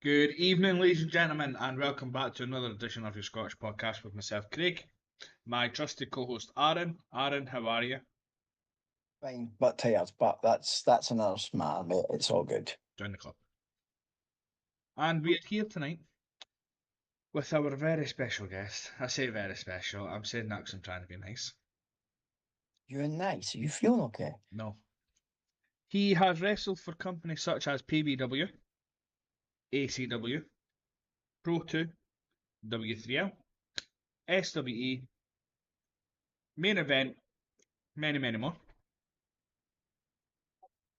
Good evening, ladies and gentlemen, and welcome back to another edition of your Scottish podcast with myself, Craig, my trusted co-host, Aaron. Aaron, how are you? Fine, but tired. But that's another matter, mate. It's all good. Join the club. And we are here tonight with our very special guest. I say very special. I'm saying that because I'm trying to be nice. You're nice. Are you feeling okay? No. He has wrestled for companies such as PBW, ACW, Pro 2, W3L, SWE, Main Event, many more.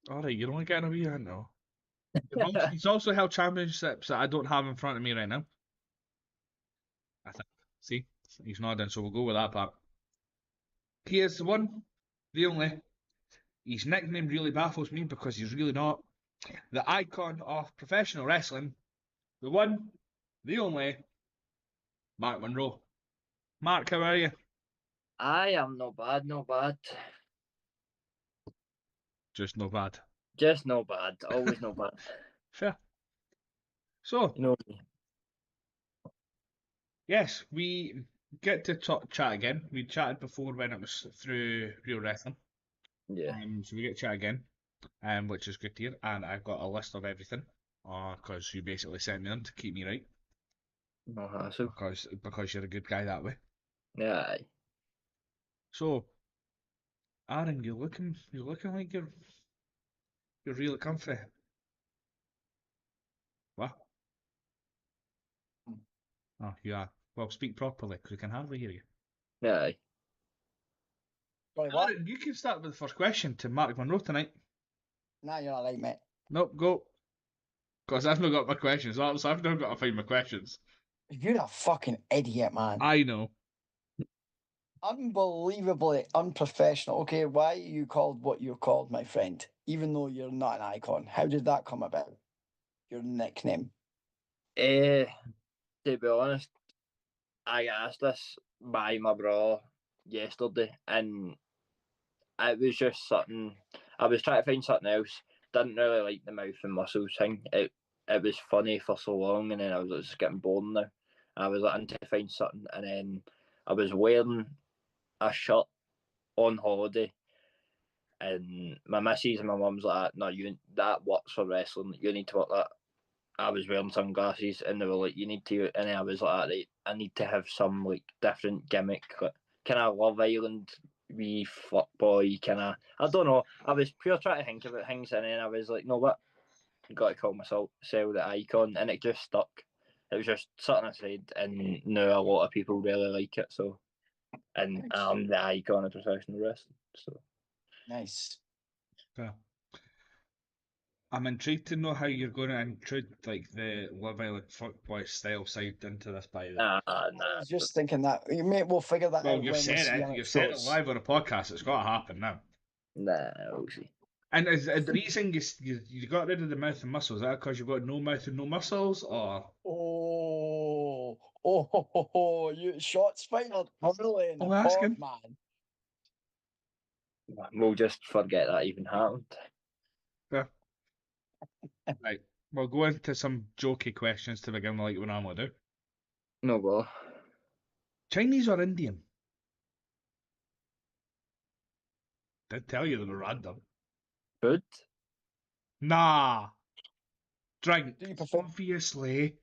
Alright, you're only getting a wee hint now. He's also held championships that I don't have in front of me right now. I think. See, he's nodding, so we'll go with that part. He is the one, the only. His nickname really baffles me because he's really not. The icon of professional wrestling. The one, the only. Marc Munro. Mark, how are you? I am not bad, not bad. Just no bad. Just no bad. Always no bad. Fair. So, You know, yes, we get to chat again. We chatted before when it was through Real Wrestling. yeah. So we get to chat again, which is good to hear. And I've got a list of everything, because you basically sent me them to keep me right. No hassle. Because you're a good guy that way. Yeah. Aye. So, Aaron, you're looking like you're really comfy. What? Oh, you are. Well, speak properly, because we can hardly hear you. Yeah. Aye. Sorry, what? Aaron, you can start with the first question to Marc Munro tonight. Nah, you're not right, mate. Nope, go. Because I've not got my questions, so I've now got to find my questions. You're a fucking idiot, man. I know. Unbelievably unprofessional. Okay, why are you called what you're called, my friend? Even though you're not an icon. How did that come about? Your nickname. To be honest, I got asked this by my brother yesterday, and it was just something. I was trying to find something else. Didn't really like the mouth and muscles thing. It was funny for so long, and then I was just getting bored now. I was like, to find something, and then I was wearing a shirt on holiday, and my missus and my mum's like, "No, that works for wrestling. You need to work that." I was wearing sunglasses, and they were like, "You need to," and I was like, "Right, I need to have some like different gimmick, like, kind of Love Island, wee fuck boy, kind of." I don't know. I was pure trying to think about things, and then I was like, "No, what? I got to call myself the icon," and it just stuck. It was just something I said, and now a lot of people really like it. So, and I'm the icon of professional wrestling. So. Nice. Yeah. I'm intrigued to know how you're going to intrude like the Love Island fuckboy style side into this. By the way, Nah. I was just thinking that. Mate, we'll figure that out well, when you've we said see it. how You've said it goes. live on a podcast. It's got to happen now. Nah, we'll see. And is the reason you got rid of the mouth and muscles? Is that because you've got no mouth and no muscles, or? You shots fired early in the pod, asking. man. We'll just forget that even happened. Yeah. Right. We'll go into some jokey questions to begin like we normally do. No, well. Chinese or Indian? Did tell you they were random. Food? Nah. Drink. Do you prefer? Well, Obviously.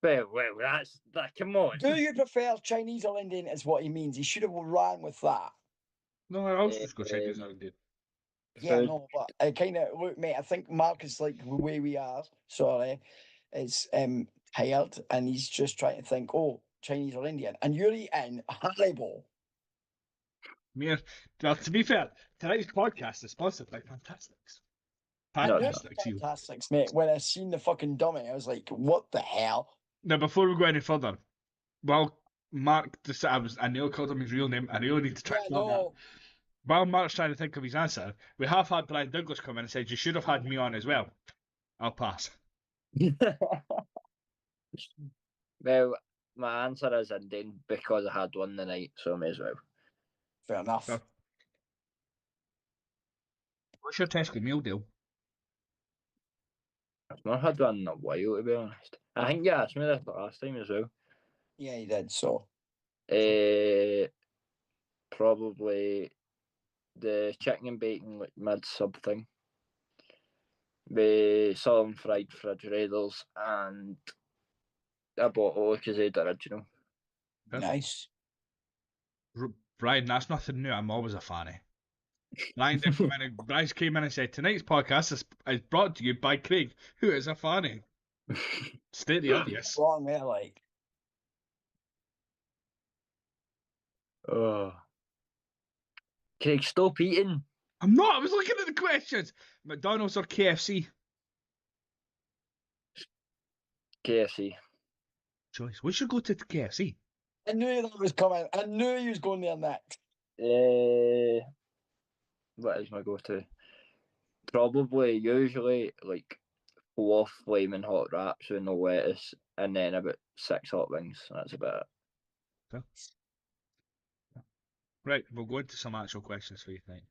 that's that. Come on. Do you prefer Chinese or Indian? Is what he means. He should have ran with that. No, I also just go Chinese or Indian. Yeah, no, but I kind of look, mate. I think Mark is like the way we are. Sorry, is tired, and he's just trying to think. Oh, Chinese or Indian, and you're eating Haribo. Well, to be fair, tonight's podcast is sponsored by Fantastics. Fantastics, mate. When I seen the fucking dummy, I was like, "What the hell?" Now, before we go any further, well, Mark decided I nearly called him his real name. I really need to track that. While Mark's trying to think of his answer, we have had Brian Douglas come in and said, "You should have had me on as well." I'll pass. Well, my answer is Indian because I had one the night, so I may as well. Fair enough. So, what's your Tesco meal deal? I've not had one in a while, to be honest. I think you asked me this the last time as well. Yeah, he did. So Probably the chicken and bacon like mid sub thing. With some fried refrigerators and a bottle of Cazade original. nice. Brian, that's nothing new. I'm always a fanny. Brian did come in and Bryce came in and said, tonight's podcast is brought to you by Craig, who is a fanny. State the obvious. Wrong there, like. Oh. Craig, stop eating. I'm not. I was looking at the questions. McDonald's or KFC? KFC. Choice. We should go to the KFC. I knew that was coming. I knew he was going there next. What is my go-to? Probably, usually, like 4 flaming hot wraps with no lettuce, and then about 6 hot wings. That's about it. Okay. Right, we'll go into some actual questions for you tonight.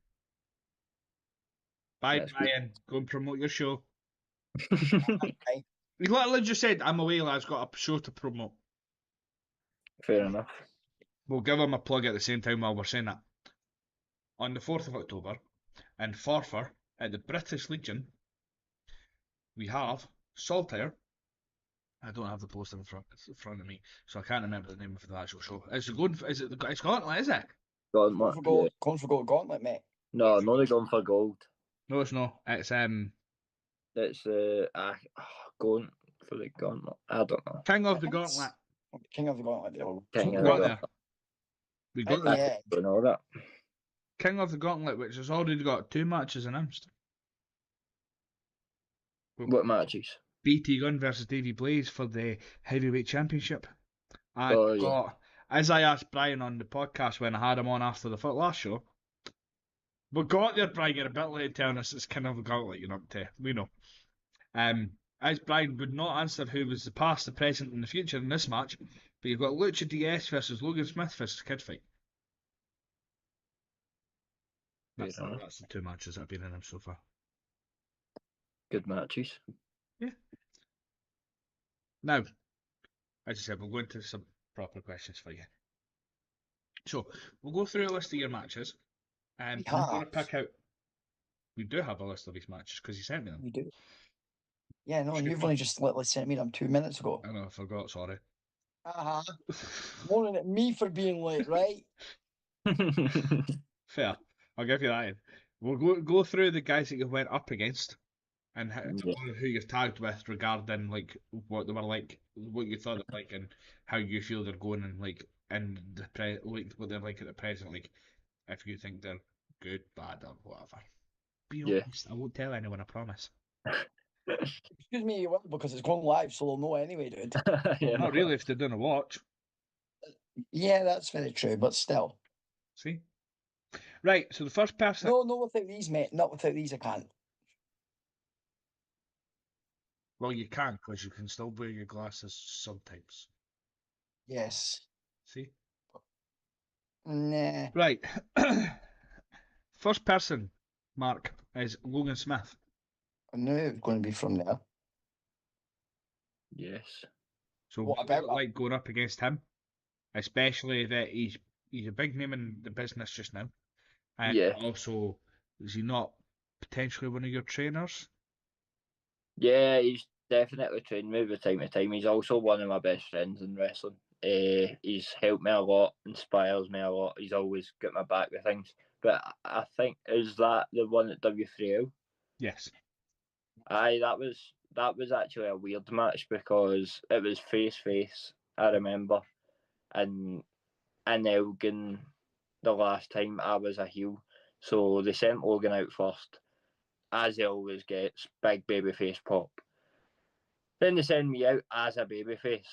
Bye, That's Brian. Go and promote your show. Right. He literally just said, I'm away, lads, got a show to promote. Fair enough. We'll give him a plug at the same time while we're saying that. On the 4th of October, in Forfar, at the British Legion, we have Saltire. I don't have the poster in front of me, so I can't remember the name of the actual show. Is it it's Gauntlet, is it? Gauntlet. Going for gold gauntlet, mate. No, not the going for gold. No, it's not. It's It's going for the gauntlet. I don't know. King of the Gauntlet. King of the Gauntlet. King of We the got there. Gauntlet. We got I there. Yeah. don't know that. King of the Gauntlet, which has already got 2 matches announced. What matches? BT Gunn versus Davey Blaze for the heavyweight championship. I Oh, yeah. got, as I asked Brian on the podcast when I had him on after the last show, we got there, Brian. You're a bit late telling us it's King of the Gauntlet. You're not to. We know. As Brian would not answer who was the past, the present, and the future in this match, but you've got Lucha DS versus Logan Smith versus Kid Fight. That's the 2 matches that have been in them so far. Good matches. Yeah. Now, as I said, we'll go into some proper questions for you. So, we'll go through a list of your matches. I'm going to pick out. We do have a list of these matches because you sent me them. We do. Yeah, no, and you've only just literally sent me them 2 minutes ago. I know, I forgot, sorry. Moaning at me for being late, right? Fair. I'll give you that. We'll go through the guys that you went up against and who you've tagged with regarding like what they were like, what you thought of like, and how you feel they're going and like in the what they're like at the present, like if you think they're good, bad, or whatever. Be honest. I won't tell anyone, I promise. Excuse me, you will, because it's going live, so they'll know anyway, dude. Well, not really if they're doing a watch. Yeah, that's very true, but still. See? Right, so the first person. No, without these, mate. Not without these, I can't. Well, you can, because you can still wear your glasses sometimes. Yes. See? Nah. Right. First person, Mark, is Logan Smith. I knew it was going to be from there. Yes. So What what about was it like going up against him? Especially that he's a big name in the business just now. And Yeah. also, is he not potentially one of your trainers? Yeah, he's definitely trained me from time to time. He's also one of my best friends in wrestling. He's helped me a lot, inspires me a lot. He's always got my back with things. But I think, is that the one at W3L? Yes. Aye, that was actually a weird match because it was face, I remember. And in Elgin, the last time I was a heel. So they sent Logan out first, as he always gets, big babyface pop. Then they send me out as a babyface.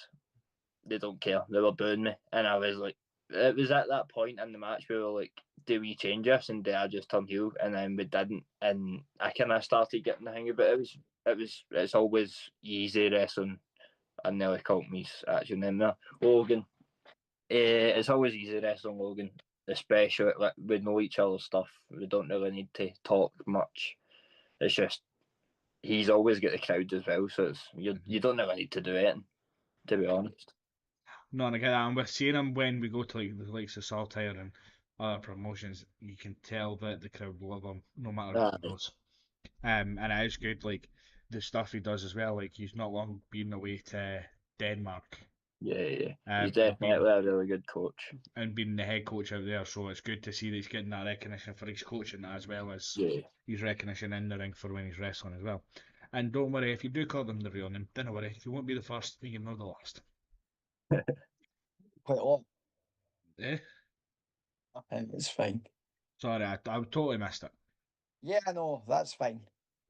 They don't care. They were booing me. And I was like, it was at that point in the match we were like, do we change this and do I just turn heel? And then we didn't. And I kind of started getting the hang of it. It's always easy wrestling. I nearly called me actual name there. Logan. It's always easy wrestling Logan, especially like we know each other's stuff. We don't really need to talk much. It's just he's always got the crowd as well, so you don't ever need to do it, to be honest. No, and I get that. And we're seeing him when we go to like the likes of Saltire and other promotions. You can tell that the crowd love him no matter who he goes. And it is good, like the stuff he does as well. Like he's not long been away to Denmark. Yeah. And He's definitely a really good coach. And being the head coach out there, so it's good to see that he's getting that recognition for his coaching as well as his recognition in the ring for when he's wrestling as well. And don't worry, if you do call them the real name, don't worry, you won't be the first, you're not the last. Quite a lot. Eh? It's fine. Sorry, I totally missed it. Yeah, no, that's fine.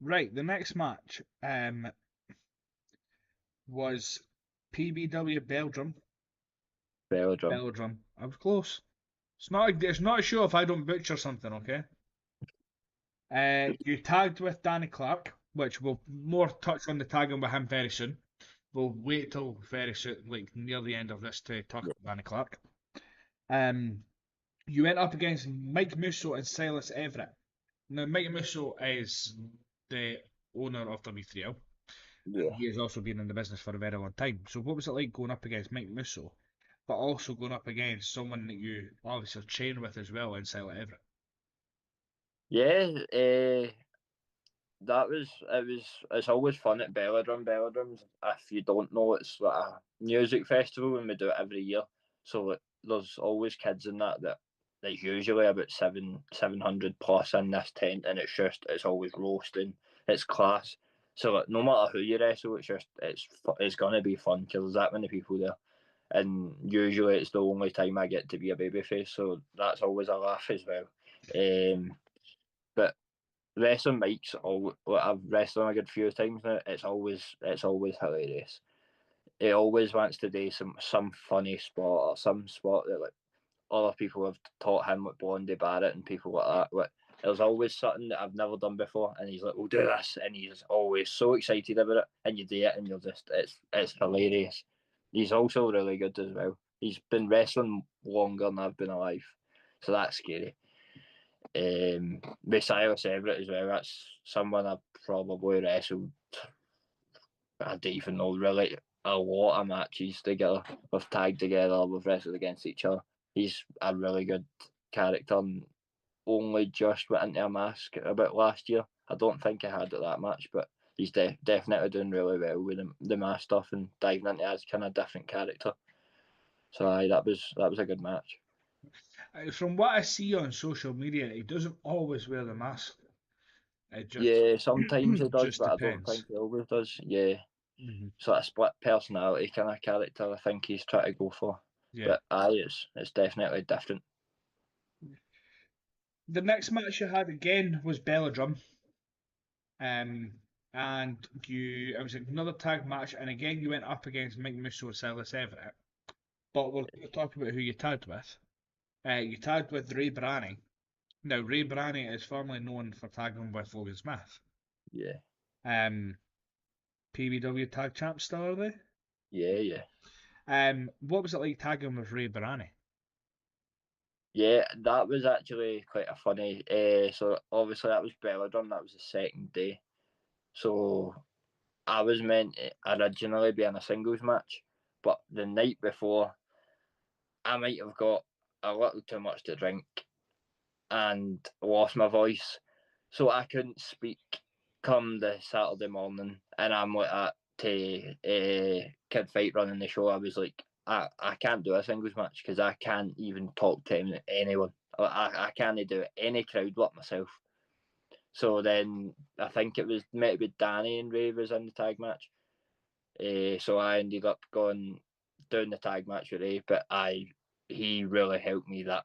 Right, the next match was PBW Belgium. Belgium. I was close. It's not a show if I don't butcher something, okay? You tagged with Danny Clark, which we'll more touch on the tagging with him very soon. We'll wait till very soon, like near the end of this, to talk about Danny Clark. You went up against Mike Musso and Silas Everett. Now, Mike Musso is the owner of W3L. Yeah. He has also been in the business for a very long time. So what was it like going up against Mike Musso, but also going up against someone that you obviously train with as well in Silas Everett? Yeah, it's always fun at Belladrum. Belladrum's, if you don't know, it's like a music festival and we do it every year. So there's always kids in that there's usually about 700 plus in this tent, and it's always roasting. It's class. So like, no matter who you wrestle, it's gonna be fun because there's that many people there. And usually it's the only time I get to be a babyface, so that's always a laugh as well. But wrestling Mike's I've wrestled him a good few times now. It's always hilarious. He always wants to do some funny spot or some spot that like other people have taught him, with Blondie Barrett and people like that. But there's always something that I've never done before, and he's like, "We'll do this," and he's always so excited about it. And you do it, and you're just it's hilarious. He's also really good as well. He's been wrestling longer than I've been alive, so that's scary. With Silas Everett as well, that's someone I've probably wrestled, I don't even know, really a lot of matches together. We've tagged together, we've wrestled against each other. He's a really good character and only just went into a mask about last year. I don't think I had it that much, but he's definitely doing really well with the mask stuff and diving into his kind of different character. So that was a good match. From what I see on social media, he doesn't always wear the mask. Yeah, sometimes he does, just but depends. I don't think he always does. Yeah. Mm-hmm. Sort of split personality kind of character I think he's trying to go for. Yeah. But it's definitely different. The next match you had again was Belladrum. And it was another tag match, and again you went up against Mike Musso and Silas Everett. But we'll talk about who you tagged with. You tagged with Ray Branny. Now Ray Branny is formerly known for tagging with Logan Smith. Yeah. PBW tag champ still, are they? Yeah. What was it like tagging with Ray Branny? Yeah, that was actually quite a funny. So obviously that was Belladrum. That was the second day. So I was meant to originally be in a singles match, but the night before, I might have got a little too much to drink and lost my voice, so I couldn't speak come the Saturday morning, and I'm like that to Kid Fight running the show. I was like, I can't do a singles match because I can't even talk to anyone. I can't do any crowd work myself. So then I think it was maybe Danny and Ray was in the tag match. So I ended up doing the tag match with Ray, but he really helped me that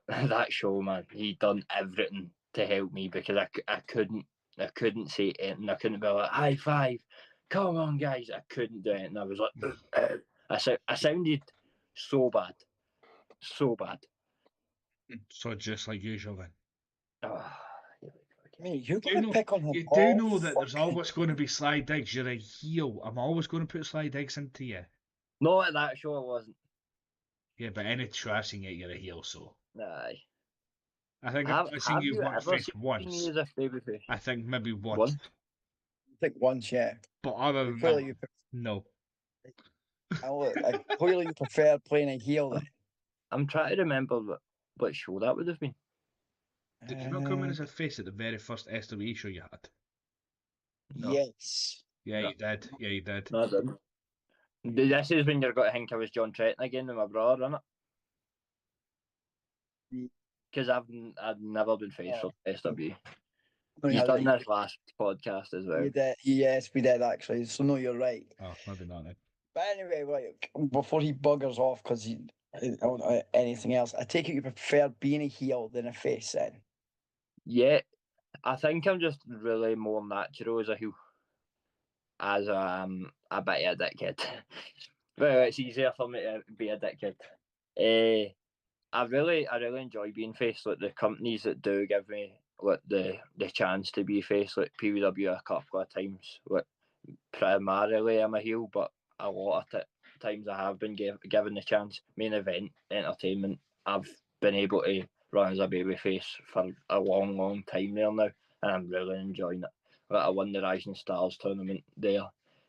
show, man. He done everything to help me because I couldn't say anything. I couldn't be like, high five, come on guys. I couldn't do it, and I was like, I sounded so bad. So just like usual then. Mate, you're going to pick on him. You do know that there's always going to be Sly Diggs. You're a heel. I'm always going to put Sly Diggs into you. No, at that show I wasn't. Yeah, but any show I've seen you're a heel, so. Aye. I think I've seen you face once. As a babyface? I think maybe once. think once, yeah. But other than Clearly, that, no. clearly you prefer playing a heel then. I'm trying to remember what show that would have been. Did you not come in as a face at the very first SWE show you had? No. Yes. Yeah, No. you did. Yeah, you did. No, I didn't. This is when you're going to think I was John Tretton again with my brother, isn't it? Because I've never been faced for SW. No, He's you done hadn't. this last podcast as well. You did. Yes, we did actually. So no, you're right. Oh, maybe not then. But anyway, like, before he buggers off because I don't know anything else, I take it you prefer being a heel than a face then? Yeah, I think I'm just really more natural as a heel, as a bit of a dickhead. Well, it's easier for me to be a dickhead. I really enjoy being face. Like the companies that do give me like the chance to be face, like PWW a couple of times. Like primarily I'm a heel, but a lot of times I have been given the chance. Main event entertainment, I've been able to run as a baby face for a long time there now, and I'm really enjoying it. Like I won the Rising Stars tournament there,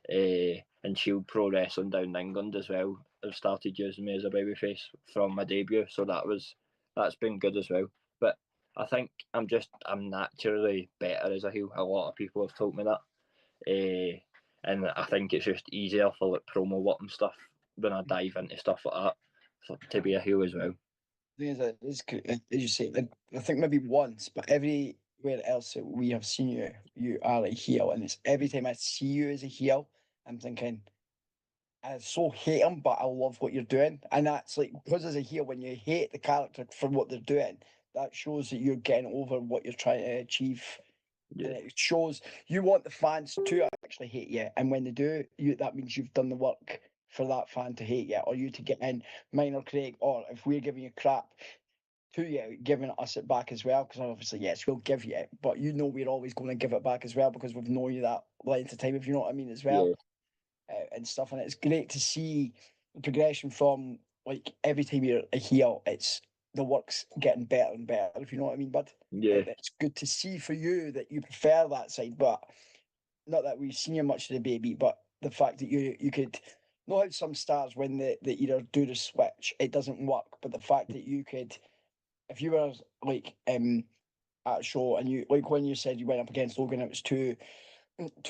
and Shield Pro Wrestling down in England as well. Have started using me as a baby face from my debut, so that's been good as well. But I think I'm naturally better as a heel. A lot of people have told me that. And I think it's just easier for like promo work and stuff when I dive into stuff like that to be a heel as well. The thing is, as you say, I think maybe once, but everywhere else that we have seen you, you are a heel, and it's every time I see you as a heel, I'm thinking, I so hate him, but I love what you're doing, and that's like because as a heel, when you hate the character for what they're doing, that shows that you're getting over what you're trying to achieve. Yeah. And it shows you want the fans to actually hate you, and when they do, that means you've done the work for that fan to hate you, or you to get in. Mine or Craig, or if we're giving you crap to you, giving us it back as well. Because obviously, yes, we'll give you it, but you know we're always going to give it back as well because we've known you that length of time. If you know what I mean, as well, and stuff. And it's great to see the progression from like every time you're a heel, it's the work's getting better and better. If you know what I mean, bud. Yeah. It's good to see for you that you prefer that side, but not that we've seen you much of the baby, but the fact that you could know how some stars when they either do the switch, it doesn't work. But the fact that you could, if you were like at a show and you like when you said you went up against Logan, it was two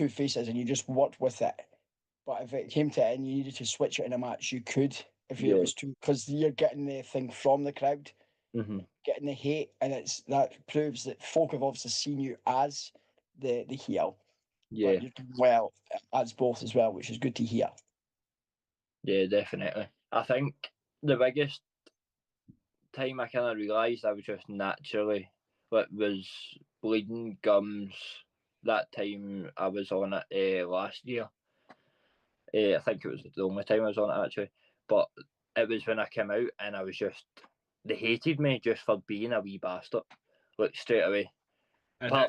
faces and you just worked with it. But if it came to it and you needed to switch it in a match, you could if it was too, because you're getting the thing from the crowd, getting the hate, and that proves that folk have obviously seen you as the heel. Yeah. But you're doing well as both as well, which is good to hear. Yeah, definitely. I think the biggest time I kind of realised I was just naturally was bleeding gums. That time I was on it last year. I think it was the only time I was on it actually. But it was when I came out and I was just, they hated me just for being a wee bastard. Like straight away. I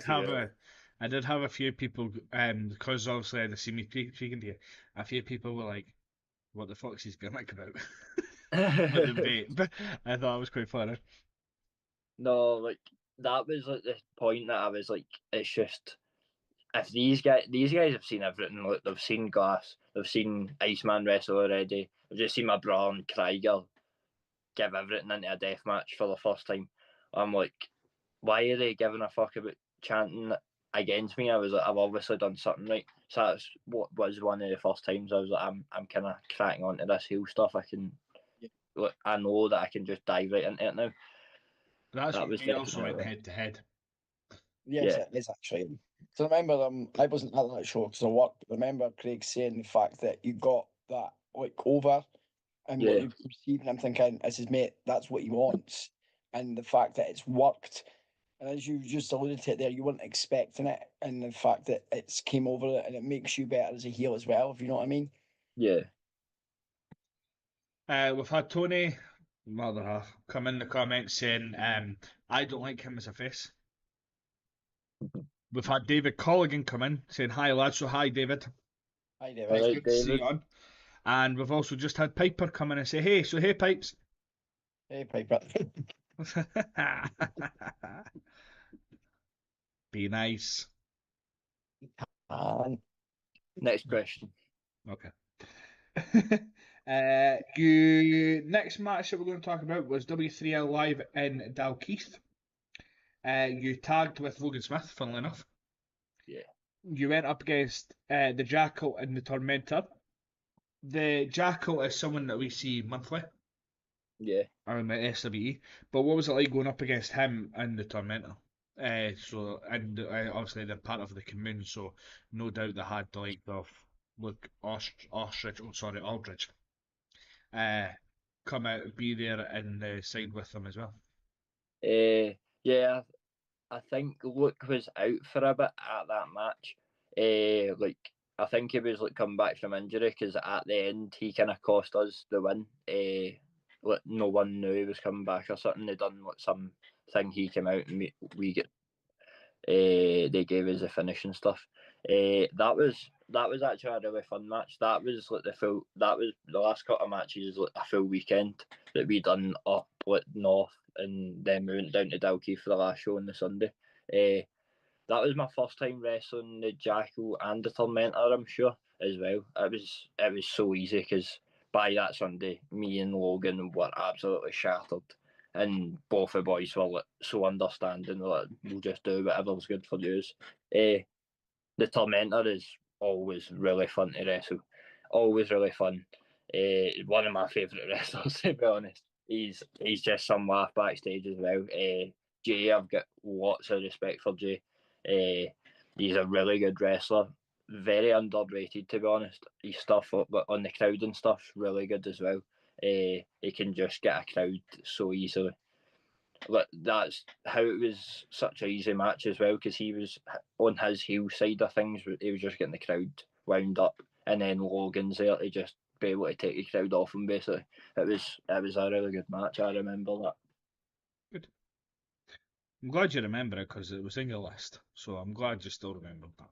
did have a few people, because obviously they see me speaking to you. A few people were like, "What the fuck's his gimmick about?" With the bait, but I thought it was quite funny. No, like that was like the point that I was like, it's just if these guys have seen everything. Like they've seen Glass, they've seen Iceman wrestle already. They've just seen my brother and Krieger give everything into a death match for the first time. I'm like, why are they giving a fuck about chanting against me? I was like, I've obviously done something right. So that's what was one of the first times I was like, I'm kind of cracking onto this heel stuff. Look, I know that I can just dive right into it now. That's that we also went head to head. Yes, it is actually. So remember, I wasn't at that show because I worked. Remember Craig saying the fact that you got that like over and what you perceived, and I'm thinking, this is mate, that's what he wants, and the fact that it's worked. And as you just alluded to it there, you weren't expecting it, and the fact that it's came over it and it makes you better as a heel as well, if you know what I mean. Yeah. We've had Tony, mother half, come in the comments saying, I don't like him as a face. We've had David Colligan come in saying, "Hi lads," so hi David. Hi David. It's good to see you on. And we've also just had Piper come in and say, "Hey," so hey Pipes. Hey Piper. Be nice. man. Next question. Okay. Next match that we're going to talk about was W3L Live in Dalkeith. You tagged with Logan Smith, funnily enough. Yeah. You went up against the Jackal and the Tormentor. The Jackal is someone that we see monthly Yeah. on the SWE. But what was it like going up against him and the Tormentor? Obviously they're part of the commune, so no doubt they had the like of Aldridge, come out, be there and side with them as well. Yeah, I think Luke was out for a bit at that match. Like I think he was like coming back from injury because at the end he kind of cost us the win. Like no one knew he was coming back or something. They done like some thing. He came out and we get. They gave us the finish and stuff. That was actually a really fun match. That was like that was the last couple of matches, like a full weekend that we done up like north, and then we went down to Dalkeith for the last show on the Sunday. That was my first time wrestling the Jackal and the Tormentor, I'm sure, as well. It was so easy because by that Sunday, me and Logan were absolutely shattered. And both the boys were like, so understanding, like, we'll just do whatever's good for you. The Tormentor is always really fun to wrestle. Always really fun. One of my favourite wrestlers, to be honest. He's just some laugh backstage as well. Jay, I've got lots of respect for Jay. He's a really good wrestler. Very underrated, to be honest. His stuff on the crowd and stuff's really good as well. He can just get a crowd so easily. Like that's how it was such an easy match as well because he was on his heel side of things. He was just getting the crowd wound up, and then Logan's there to just be able to take the crowd off him. Basically, it was a really good match. I remember that. Good. I'm glad you remember it because it was in your list, so I'm glad you still remembered that.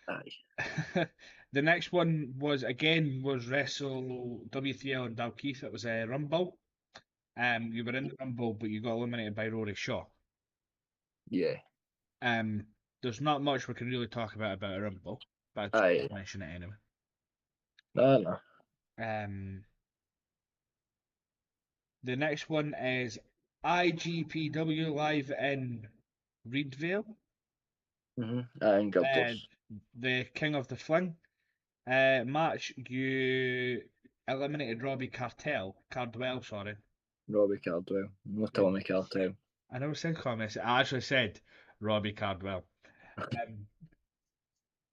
Aye. The next one was Wrestle W3L in Dalkeith. It was a Rumble. You were in the Rumble, but you got eliminated by Rory Shaw. Yeah. There's not much we can really talk about a Rumble, but Aye. I'll mention it anyway. No. The next one is IGPW live in Reedvale. And The King of the Fling match. You eliminated Cardwell, sorry. Robbie Cardwell, not Tommy Cardwell. I never said comments. I actually said Robbie Cardwell.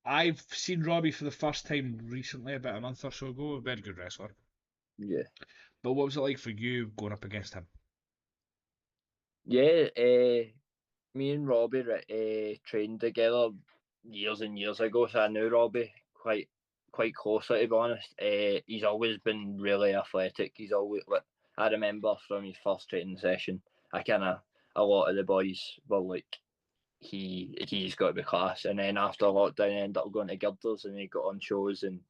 I've seen Robbie for the first time recently, about a month or so ago. Very good wrestler. Yeah. But what was it like for you going up against him? Yeah, me and Robbie trained together years and years ago, so I knew Robbie quite closely, to be honest. He's always been really athletic. He's always like, I remember from his first training session, a lot of the boys were like, he's got to be class. And then after lockdown, he ended up going to Girders and he got on shows, and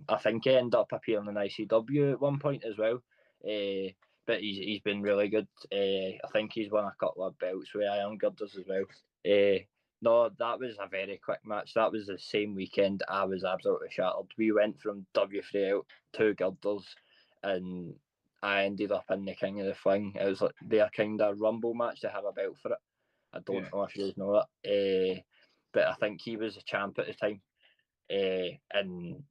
I think he ended up appearing in ICW at one point as well. But he's been really good. I think he's won a couple of belts with Iron Girders as well. No, that was a very quick match. That was the same weekend. I was absolutely shattered. We went from W3 out to Girders, and I ended up in the King of the Fling. It was like their kind of Rumble match to have a belt for it. I don't know if you guys know that. But I think he was a champ at the time. And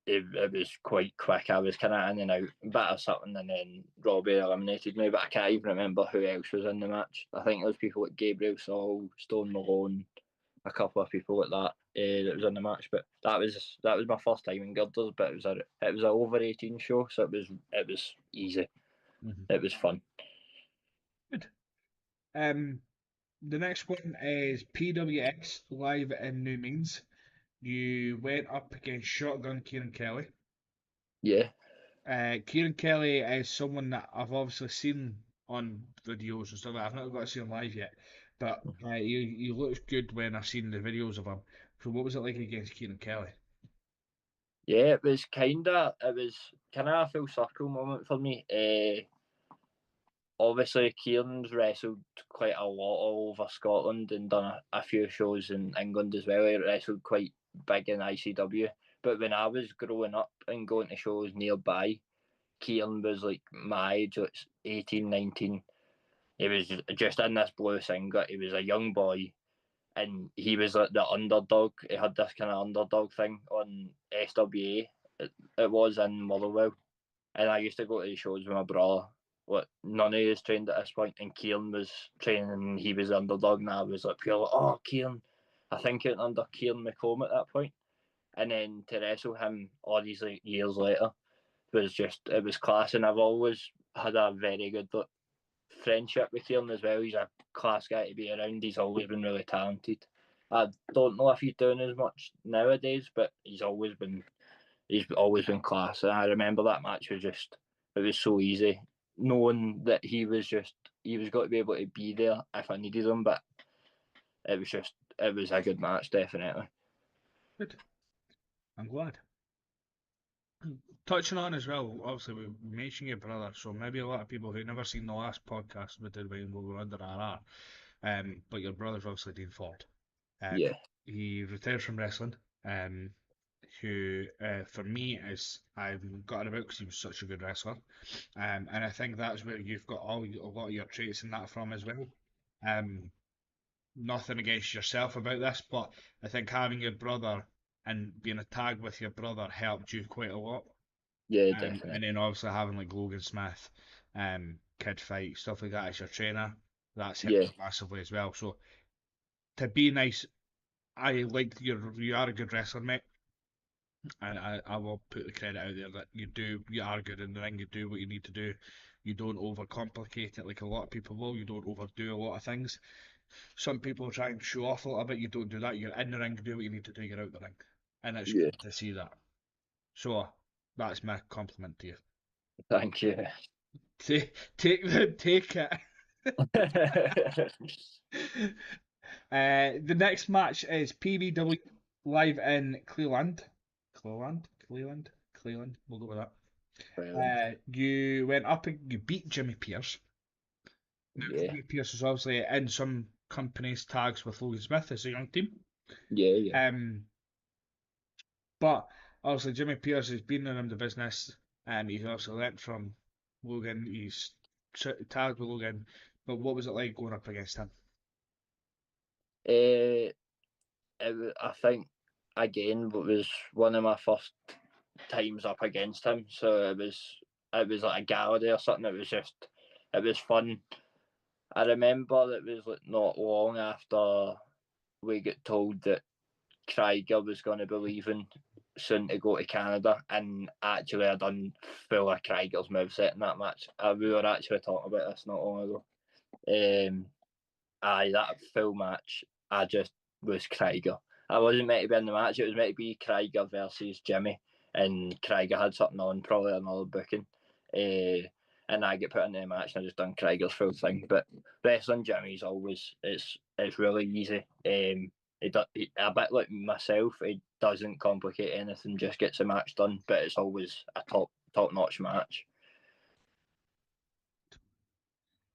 it was quite quick. I was kind of in and out, a bit of something, and then Robbie eliminated me. But I can't even remember who else was in the match. I think there was people like Gabriel Saul, Stone Malone, a couple of people like that that was in the match. But that was my first time in Girders. But it was a over 18 show, so it was easy. Mm-hmm. It was fun. Good. The next one is PWX live in New Means. You went up against Shotgun Kieran Kelly. Yeah. Kieran Kelly is someone that I've obviously seen on videos and stuff. I've not got to see him live yet, but he looks good when I've seen the videos of him. So what was it like against Kieran Kelly? Yeah, it was kind of a full circle moment for me. obviously Kieran's wrestled quite a lot all over Scotland and done a few shows in England as well. He wrestled quite big in ICW. But when I was growing up and going to shows nearby, Kieran was like my age, like 18, 19. He was just in this blue singlet. He was a young boy, and he was like the underdog. He had this kind of underdog thing on SWA. It was in Motherwell, and I used to go to the shows with my brother. What, none of us trained at this point, and Kieran was training, and he was the underdog, and I was like, pure, oh, Kieran. I think it under Kieran McComb at that point. And then to wrestle him all these like, years later it was class, and I've always had a very good friendship with Kieran as well. He's a class guy to be around. He's always been really talented. I don't know if he's doing as much nowadays, but he's always been class. And I remember that match it was so easy, knowing that he was got to be able to be there if I needed him. But it was a good match, definitely. Good. I'm glad. Touching on as well, obviously we mentioned your brother, so maybe a lot of people who've never seen the last podcast we did when we were under RR, but your brother's obviously Dean Ford. Yeah. He retired from wrestling, who for me I've got about because he was such a good wrestler, and I think that's where you've got a lot of your traits in that from as well. Nothing against yourself about this, but I think having your brother and being a tag with your brother helped you quite a lot. Yeah, definitely. And then obviously having like Logan Smith, Kid Fight, stuff like that as your trainer, that's helped massively as well. So to be nice, I like you are a good wrestler, mate. And I will put the credit out there that you are good in the ring, you do what you need to do. You don't overcomplicate it like a lot of people will, you don't overdo a lot of things. Some people try and show off a little bit, you don't do that, you're in the ring, do what you need to do, you're out the ring. And it's good to see that. So that's my compliment to you. Thank you. Take it. The next match is PBW live in Cleveland. Cleveland. We'll go with that. You went up and you beat Jimmy Pierce. Now, Jimmy Pierce was obviously in some companies' tags with Logan Smith as a young team. Yeah. But obviously Jimmy Pierce has been around the business, and he's also learnt from Logan. He's tagged with Logan. But what was it like going up against him? I think again it was one of my first times up against him, so it was like a gallery or something. It was fun. I remember it was like not long after we got told that Krieger was going to be leaving soon to go to Canada, and actually I done full of Krieger's moveset in that match. We were actually talking about this not long ago. That full match, I just was Krieger. I wasn't meant to be in the match. It was meant to be Krieger versus Jimmy, and Krieger had something on, probably another booking. And I get put into the match, and I just done Krieger's full thing. But wrestling Jimmy's always it's really easy. A bit like myself, he doesn't complicate anything, just gets the match done. But it's always a top notch match.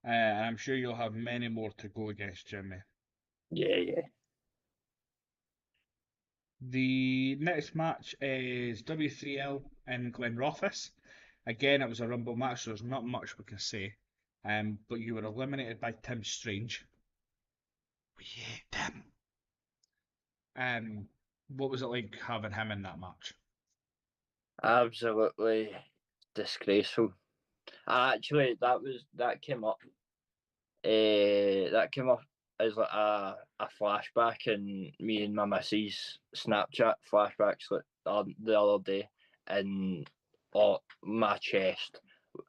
I'm sure you'll have many more to go against Jimmy. Yeah. The next match is W3L in Glenrothes. Again, it was a Rumble match, so there's not much we can say. But you were eliminated by Tim Strange. We hate him. What was it like having him in that match? Absolutely disgraceful. Actually, that came up. That came up as like a flashback in me and my missus Snapchat flashbacks like the other day, and my chest.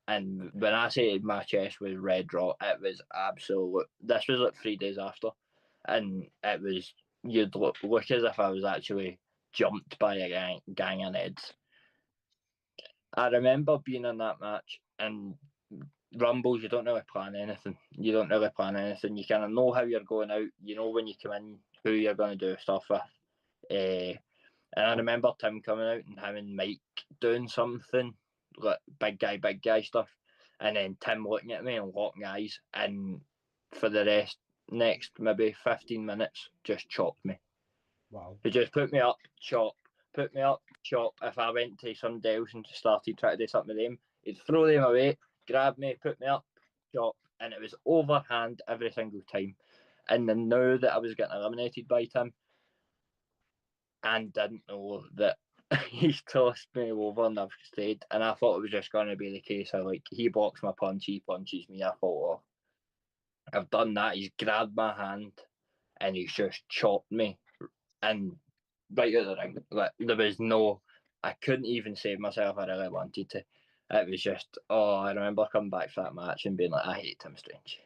And when I say my chest was red raw, it was absolute. This was like 3 days after, and it was you'd look as if I was actually jumped by a gang of Neds. I remember being in that match, and Rumbles, you don't really plan anything. You kind of know how you're going out. You know when you come in, who you're going to do stuff with. And I remember Tim coming out and him and Mike doing something, like big guy stuff. and then Tim looking at me and locking eyes, and for the next maybe 15 minutes, just chopped me. Wow. He just put me up, chop, put me up, chop. If I went to somebody else and started trying to do something with them, he'd throw them away, grab me, put me up, chop, and it was overhand every single time. And then now that I was getting eliminated by Tim, and didn't know that he tossed me over and I've stayed, and I thought it was just going to be the case of like he blocks my punch, he punches me. I thought, oh, I've done that. He's grabbed my hand and he's just chopped me, and right out the ring. Like, there was no, I couldn't even save myself. I really wanted to. It was just, oh, I remember coming back for that match and being like, I hate Tim Strange.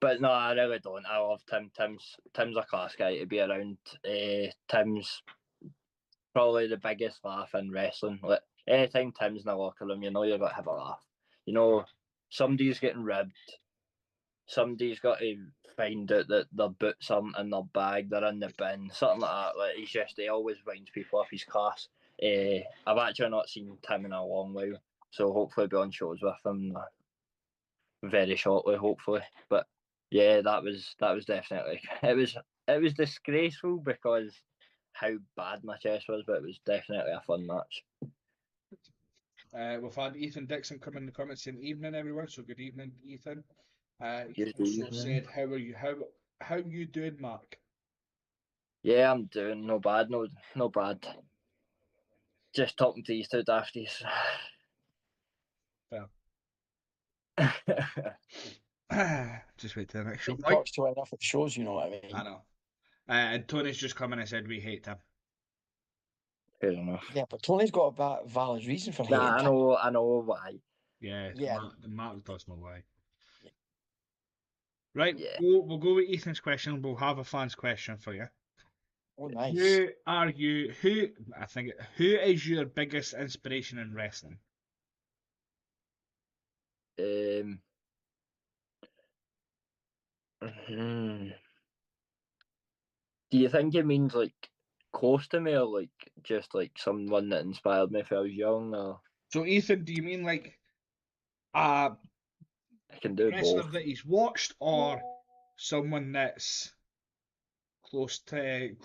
But no, I really don't. I love Tim. Tim's a class guy to be around. Tim's probably the biggest laugh in wrestling. Like, anytime Tim's in the locker room, you know you're going to have a laugh. You know, somebody's getting ribbed. Somebody's got to find out that their boots aren't in their bag, they're in the bin, something like that. Like, he always winds people off his class. I've actually not seen Tim in a long while, so hopefully be on shows with him very shortly, hopefully. But yeah, that was definitely, it was disgraceful because how bad my chest was, but it was definitely a fun match. We've had Ethan Dixon come in the comments saying evening everyone, so good evening, Ethan. Good Also evening. said, how are you? How you doing, Mark? Yeah, I'm doing no bad, no bad. Just talking to these two dafties. Well, just wait till the next show. He talks to enough at the shows, you know what I mean? I know. And Tony's just come in and said we hate him. Fair enough. Yeah, but Tony's got a valid reason for hating Nah, him. I know why. Yeah, Yeah. Mark does know why. Right, Yeah. we'll go with Ethan's question. We'll have a fan's question for you. Oh, nice. Who are you? Who is your biggest inspiration in wrestling? Do you think it means like close to me, or like just like someone that inspired me if I was young? Or So, Ethan, do you mean like a I can do wrestler both. that he's watched, or someone that's close to him,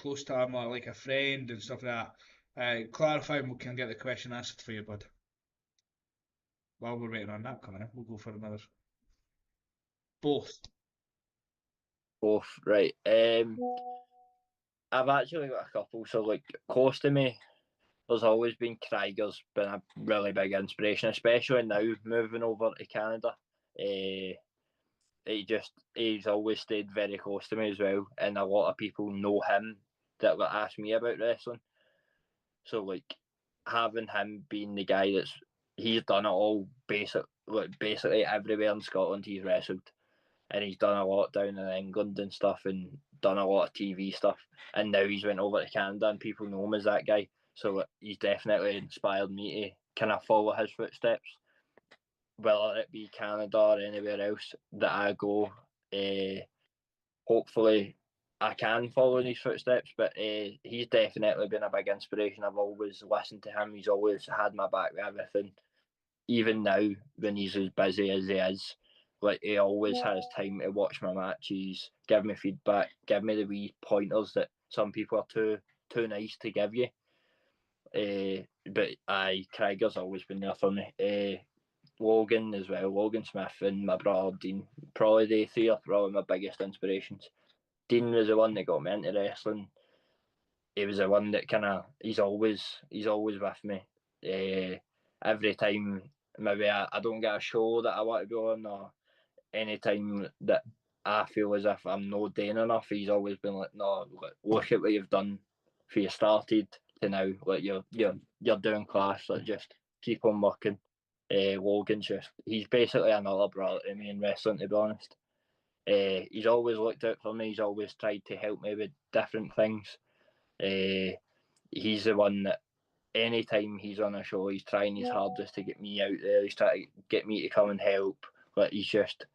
or like a friend and stuff like that? Clarify, and we can get the question answered for you, bud. While we're waiting on that coming in, we'll go for another. Both. Both, right. I've actually got a couple. So like close to me, there's always been Krieger's been a really big inspiration, especially now moving over to Canada. He's always stayed very close to me as well, and a lot of people know him that will ask me about wrestling. So like having him being the guy he's done it all, basically everywhere in Scotland he's wrestled, and he's done a lot down in England and stuff, and done a lot of TV stuff, and now he's went over to Canada and people know him as that guy. So he's definitely inspired me to kind of follow his footsteps, whether it be Canada or anywhere else that I go. Hopefully I can follow in his footsteps, but he's definitely been a big inspiration. I've always listened to him. He's always had my back with everything. Even now, when he's as busy as he is, like he always has time to watch my matches, give me feedback, give me the wee pointers that some people are too nice to give you. But Krieger's always been there for me. Logan as well, Logan Smith and my brother Dean. Probably they three are probably my biggest inspirations. Dean was the one that got me into wrestling. He was the one that he's always with me. Every time maybe I don't get a show that I want to be on, or any time that I feel as if I'm not doing enough, he's always been like, no, look at what you've done for you started to now. Like you're doing class. Like just keep on working. Logan's he's basically another brother to me in wrestling, to be honest. He's always looked out for me. He's always tried to help me with different things. He's the one that anytime he's on a show, he's trying his hardest to get me out there. He's trying to get me to come and help. But he's just,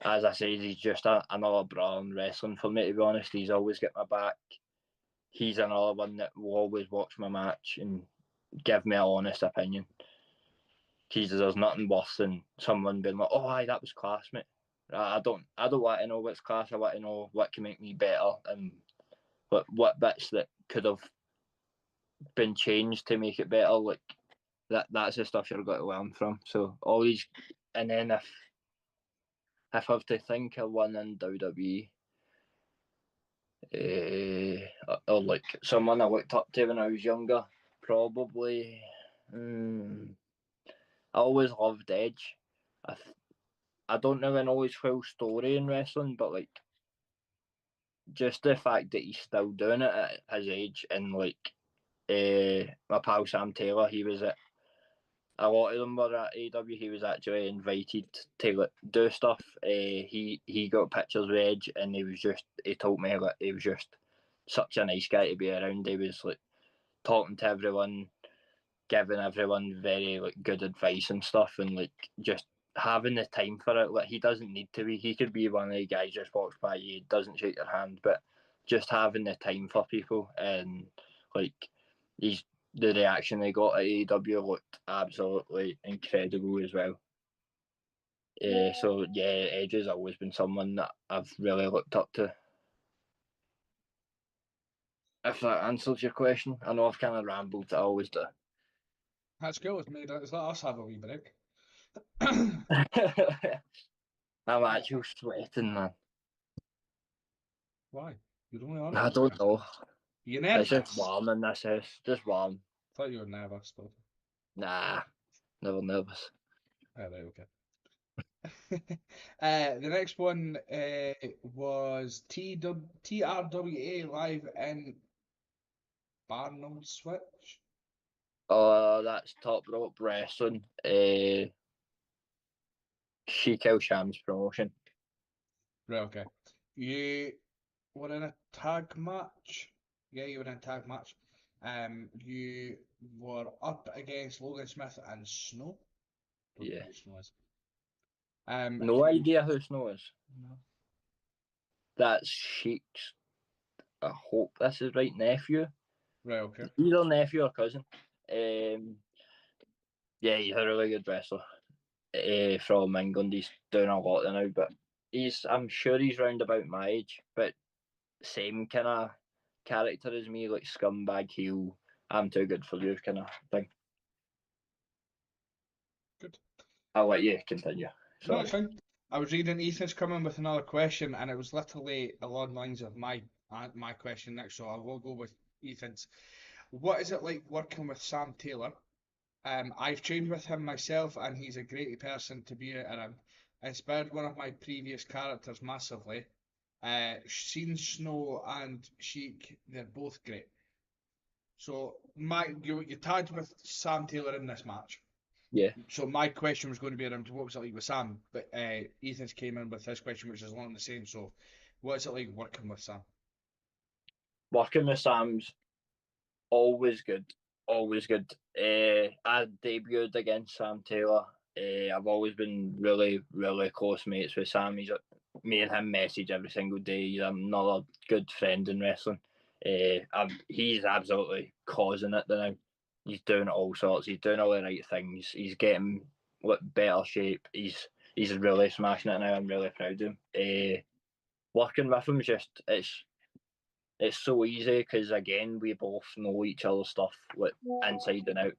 as I said, he's just another brother in wrestling for me, to be honest. He's always got my back. He's another one that will always watch my match and give me an honest opinion. Because there's nothing worse than someone being like, "Oh, aye, that was class, mate." I don't want to know what's class. I want to know what can make me better and what bits that could have been changed to make it better. Like that's the stuff you're going to learn from. So always, and then if I have to think of one in WWE, or like someone I looked up to when I was younger, probably. I always loved Edge. I don't really know his full story in wrestling, but like just the fact that he's still doing it at his age, and like my pal Sam Taylor, he was at a lot of them were at AEW. He was actually invited to like, do stuff. He got pictures with Edge, and he told me that he was just such a nice guy to be around. He was like talking to everyone, giving everyone very like good advice and stuff, and like just having the time for it. Like he doesn't need to be. He could be one of the guys just walks by you, doesn't shake your hand, but just having the time for people, and like he's the reaction they got at AEW looked absolutely incredible as well. So yeah, Edge has always been someone that I've really looked up to. If that answers your question, I know I've kind of rambled. I always do. That's cool with me. Let's let us have a wee break. I'm actually sweating, man. Why? You're only on I it. don't know. You It's nervous? just warm in this house. Just warm. Thought you were nervous, but Nah, never nervous. right, okay. The next one was TRWA live in Barnum Switch. Oh, that's Top Rope Wrestling. Sheik El Sham's promotion. Right, okay. You were in a tag match. Yeah, you were in a tag match. You were up against Logan Smith and Snow. Don't know Yeah. who Snow is. No idea who Snow is. No. That's Sheik's. I hope this is right. Nephew. Right, okay. Either nephew or cousin. Yeah, he's a really good wrestler. From England, he's doing a lot now, but I'm sure he's round about my age, but same kind of character as me, like scumbag heel. I'm too good for you, kind of thing. Good. I'll let you continue. No, Sorry. it's fine. I was reading Ethan's coming with another question, and it was literally along the lines of my question next, so I will go with Ethan's. What is it like working with Sam Taylor? I've trained with him myself, and he's a great person to be around. Inspired one of my previous characters massively. Seen Snow and Sheik, they're both great. So you tagged with Sam Taylor in this match. Yeah. So my question was going to be around what was it like with Sam, but Ethan's came in with his question, which is along the same. So, what is it like working with Sam? Working with Sam's always good. Always good. I debuted against Sam Taylor. I've always been really, really close mates with Sam. Me and him message every single day. He's another good friend in wrestling. He's absolutely causing it now. He's doing all sorts. He's doing all the right things. He's getting better shape. He's really smashing it now. I'm really proud of him. Working with him is just it's so easy because again we both know each other's stuff like inside and out.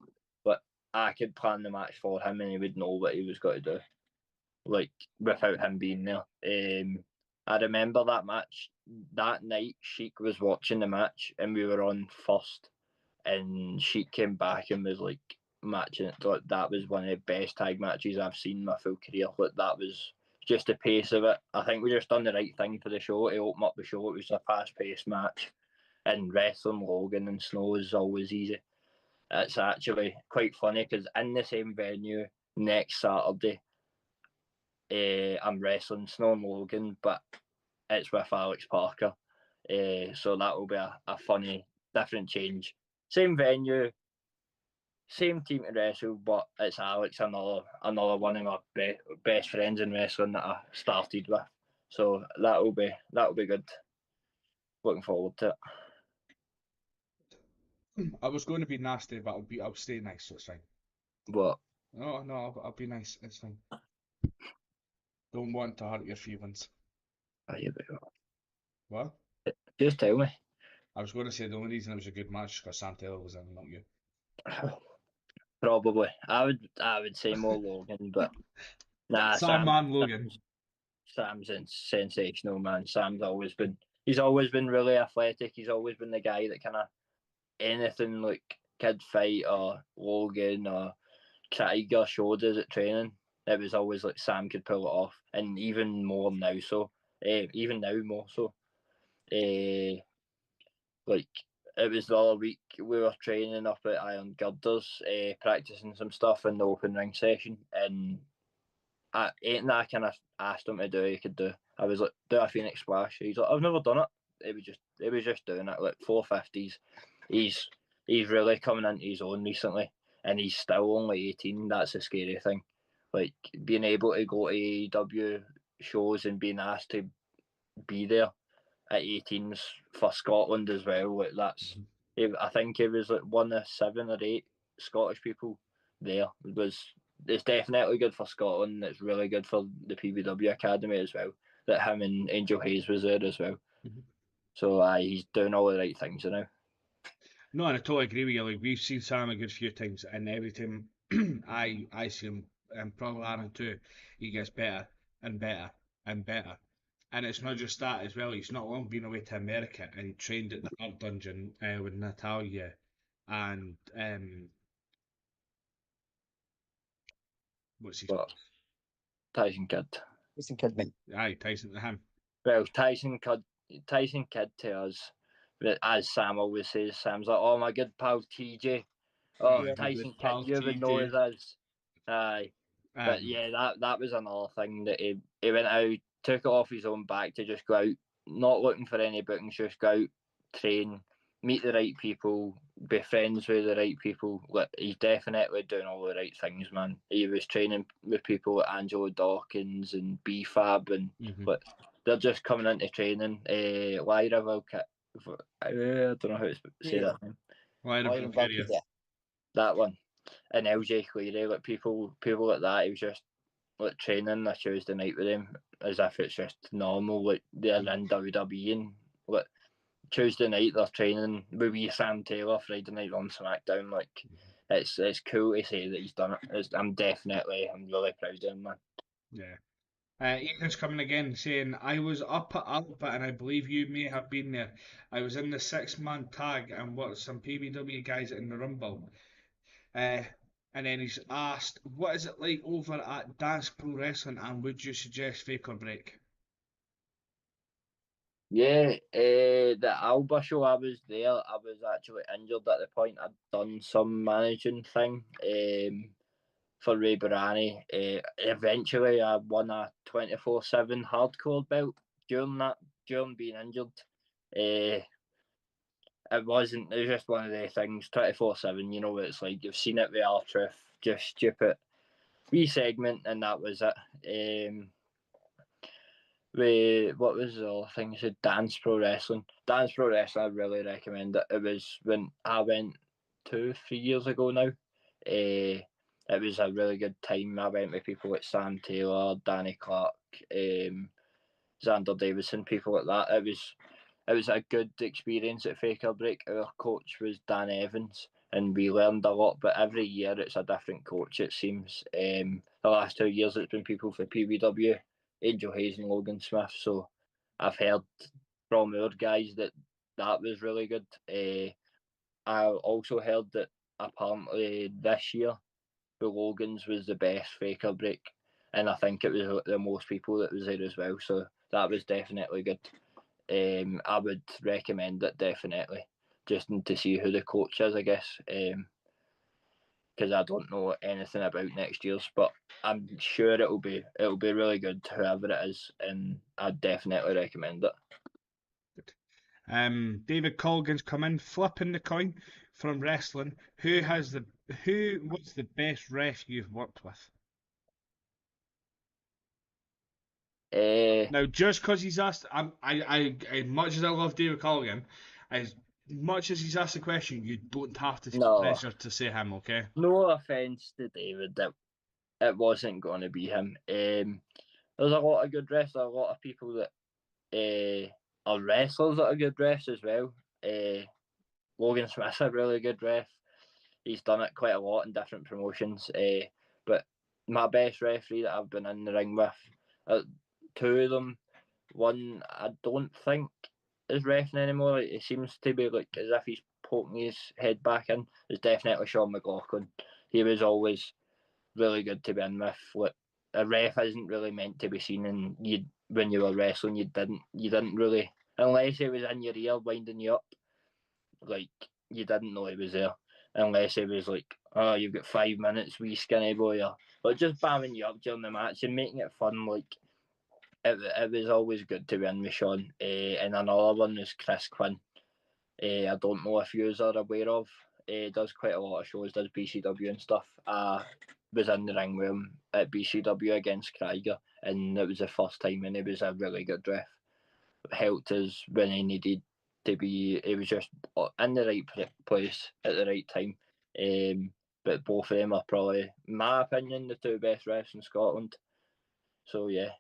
But I could plan the match for him and he would know what he was going to do, like without him being there. I remember that match that night. Sheik was watching the match and we were on first, and Sheik came back and was like matching it. Like that was one of the best tag matches I've seen in my full career. Like that was just the pace of it. I think we just done the right thing for the show to open up the show. It was a fast paced match, and wrestling Logan and Snow is always easy. It's actually quite funny because in the same venue next Saturday, I'm wrestling Snow and Logan, but it's with Alex Parker. So that will be a funny, different change. Same venue, same team to wrestle, but it's Alex, another one of my best friends in wrestling that I started with. So that'll be good. Looking forward to it. I was going to be nasty, but I'll stay nice, so it's fine. What? Oh no, I'll be nice. It's fine. Don't want to hurt your feelings. Oh, you better. What? Just tell me. I was going to say the only reason it was a good match because Sam Taylor was in, not you. Probably. I would say more Logan, but nah, Sam Man Logan. Sam's sensational, man. He's always been really athletic. He's always been the guy that kind of anything like Kid Fight or Logan or Tiger showed us at training. It was always like Sam could pull it off, and even more now. So, even now more so. Like it was the other week we were training up at Iron Girders, practicing some stuff in the open ring session, and anything that I kind of asked him to do, he could do. I was like, do a Phoenix Splash. He's like, I've never done it. It was just doing it like 450s. He's really coming into his own recently, and he's still only 18. That's a scary thing. Like being able to go to AEW shows and being asked to be there at 18s for Scotland as well. Like that's, I think it was like one of 7 or 8 Scottish people there. It's definitely good for Scotland. It's really good for the PBW Academy as well. That him and Angel Hayes was there as well. So he's doing all the right things now. No, and I totally agree with you. Like we've seen Sam a good few times, and every time I see him, and probably Aaron too, he gets better and better and better. And it's not just that as well. He's not long been away to America, and he trained at the Art Dungeon with Natalia, and what's his? But Tyson Kidd. Tyson Kidd, mate. Aye, Tyson to him. Well, Tyson Kidd to us, as Sam always says, Sam's like, oh my good pal TJ. Oh, Yeah, Tyson pal Kidd, you would know TJ. as us. Aye. But yeah, that was another thing that he went out, took it off his own back to just go out, not looking for any bookings, just go out, train, meet the right people, be friends with the right people. Like, he's definitely doing all the right things, man. He was training with people like Angelo Dawkins and BFAB, and like, they're just coming into training. Lyra Valkyria, I don't know how to say that name. Lyra Valkyria. That one. And LJ Cleary, like people like that, he was just like training a Tuesday night with him as if it's just normal. Like they're in WWE and like Tuesday night they're training with wee Sam Taylor, Friday night on SmackDown. Like it's cool to say that he's done it. I'm really proud of him, man. Yeah. Ethan's coming again saying, I was up at Alba and I believe you may have been there. I was in the 6-man tag and watched some PBW guys in the Rumble. And then he's asked, what is it like over at Dance Pro Wrestling and would you suggest Fake or Break? Yeah, the Alba show I was there. I was actually injured at the point. I'd done some managing thing. For Ray Barani. Eventually, I won a 24/7 hardcore belt during being injured. It was just one of the things. 24/7, you know what it's like. You've seen it with R-Truth, just stupid wee segment, and that was it. What was the other thing? You said Dance Pro Wrestling. Dance Pro Wrestling, I really recommend it. It was when I went 2-3 years ago now. It was a really good time. I went with people like Sam Taylor, Danny Clark, Xander Davison, people like that. It was a good experience at Faker Break. Our coach was Dan Evans, and we learned a lot. But every year it's a different coach. It seems. The last 2 years it's been people for PBW, Angel Hayes and Logan Smith. So I've heard from our guys that was really good. I also heard that apparently this year the Logans was the best Faker Break, and I think it was the most people that was there as well. So that was definitely good. I would recommend it definitely, just to see who the coach is, I guess, because I don't know anything about next year's, but I'm sure it'll be really good, whoever it is, and I'd definitely recommend it. David Colgan's come in, flipping the coin from wrestling. What's the best ref you've worked with? Now, just because he's asked, I much as I love David Colgan, as much as he's asked the question, you don't have to feel No. pressure to say him, okay? No offence to David, that it wasn't going to be him. There's a lot of good refs, a lot of people that are wrestlers that are good refs as well. Logan Smith's a really good ref. He's done it quite a lot in different promotions. But my best referee that I've been in the ring with, two of them, one I don't think is reffing anymore. It seems to be like as if he's poking his head back in. It's definitely Sean McLaughlin. He was always really good to be in with. Like, a ref isn't really meant to be seen, and when you were wrestling, you didn't really, unless he was in your ear winding you up, like you didn't know he was there, unless he was like, oh, you've got 5 minutes, wee skinny boy, or just bamming you up during the match and making it fun. Like it was always good to be in with Sean. And another one was Chris Quinn. I don't know if you are aware of. Does quite a lot of shows, does BCW and stuff. Was in the ring with him at BCW against Krieger, and it was the first time, and he was a really good ref. Helped us when he needed to be. He was just in the right place at the right time. But both of them are probably, in my opinion, the two best refs in Scotland. So yeah.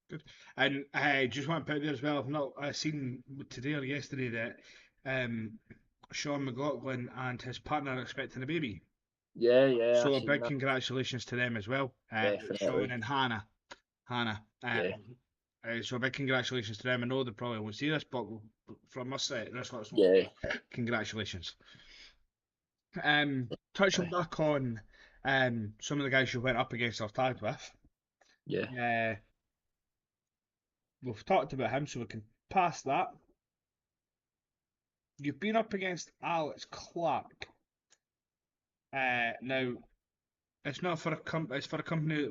Good. And I just want to put there as well, I've not seen today or yesterday that Sean McLaughlin and his partner are expecting a baby. Yeah. So I a seen big that. congratulations to them as well. Definitely. Sean and Hannah. Yeah. So a big congratulations to them. I know they probably won't see this, but from us, that's what's Yeah. congratulations. Touching back on some of the guys you went up against or tagged with. Yeah. We've talked about him, so we can pass that. You've been up against Alex Clark. Now, it's not for it's for a company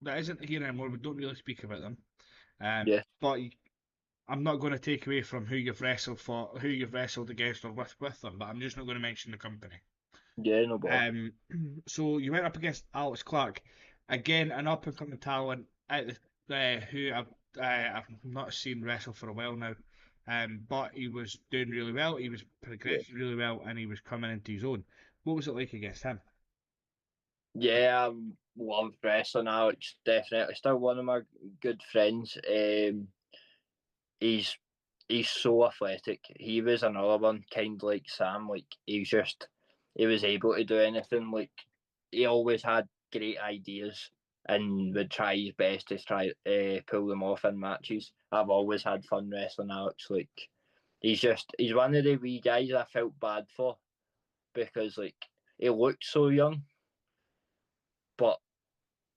that isn't here anymore. We don't really speak about them. Yeah. But I'm not going to take away from who you've wrestled against or with them. But I'm just not going to mention the company. Yeah, no bother. So you went up against Alex Clark, again an up and coming talent who I've not seen wrestle for a while now. But he was doing really well. He was progressing really well, and he was coming into his own. What was it like against him? Yeah, I love wrestling Alex, definitely. Still one of my good friends. He's so athletic. He was another one, kind of like Sam. Like he was able to do anything. Like he always had great ideas and would try his best to try pull them off in matches. I've always had fun wrestling Alex. Like he's one of the wee guys I felt bad for because like he looked so young, but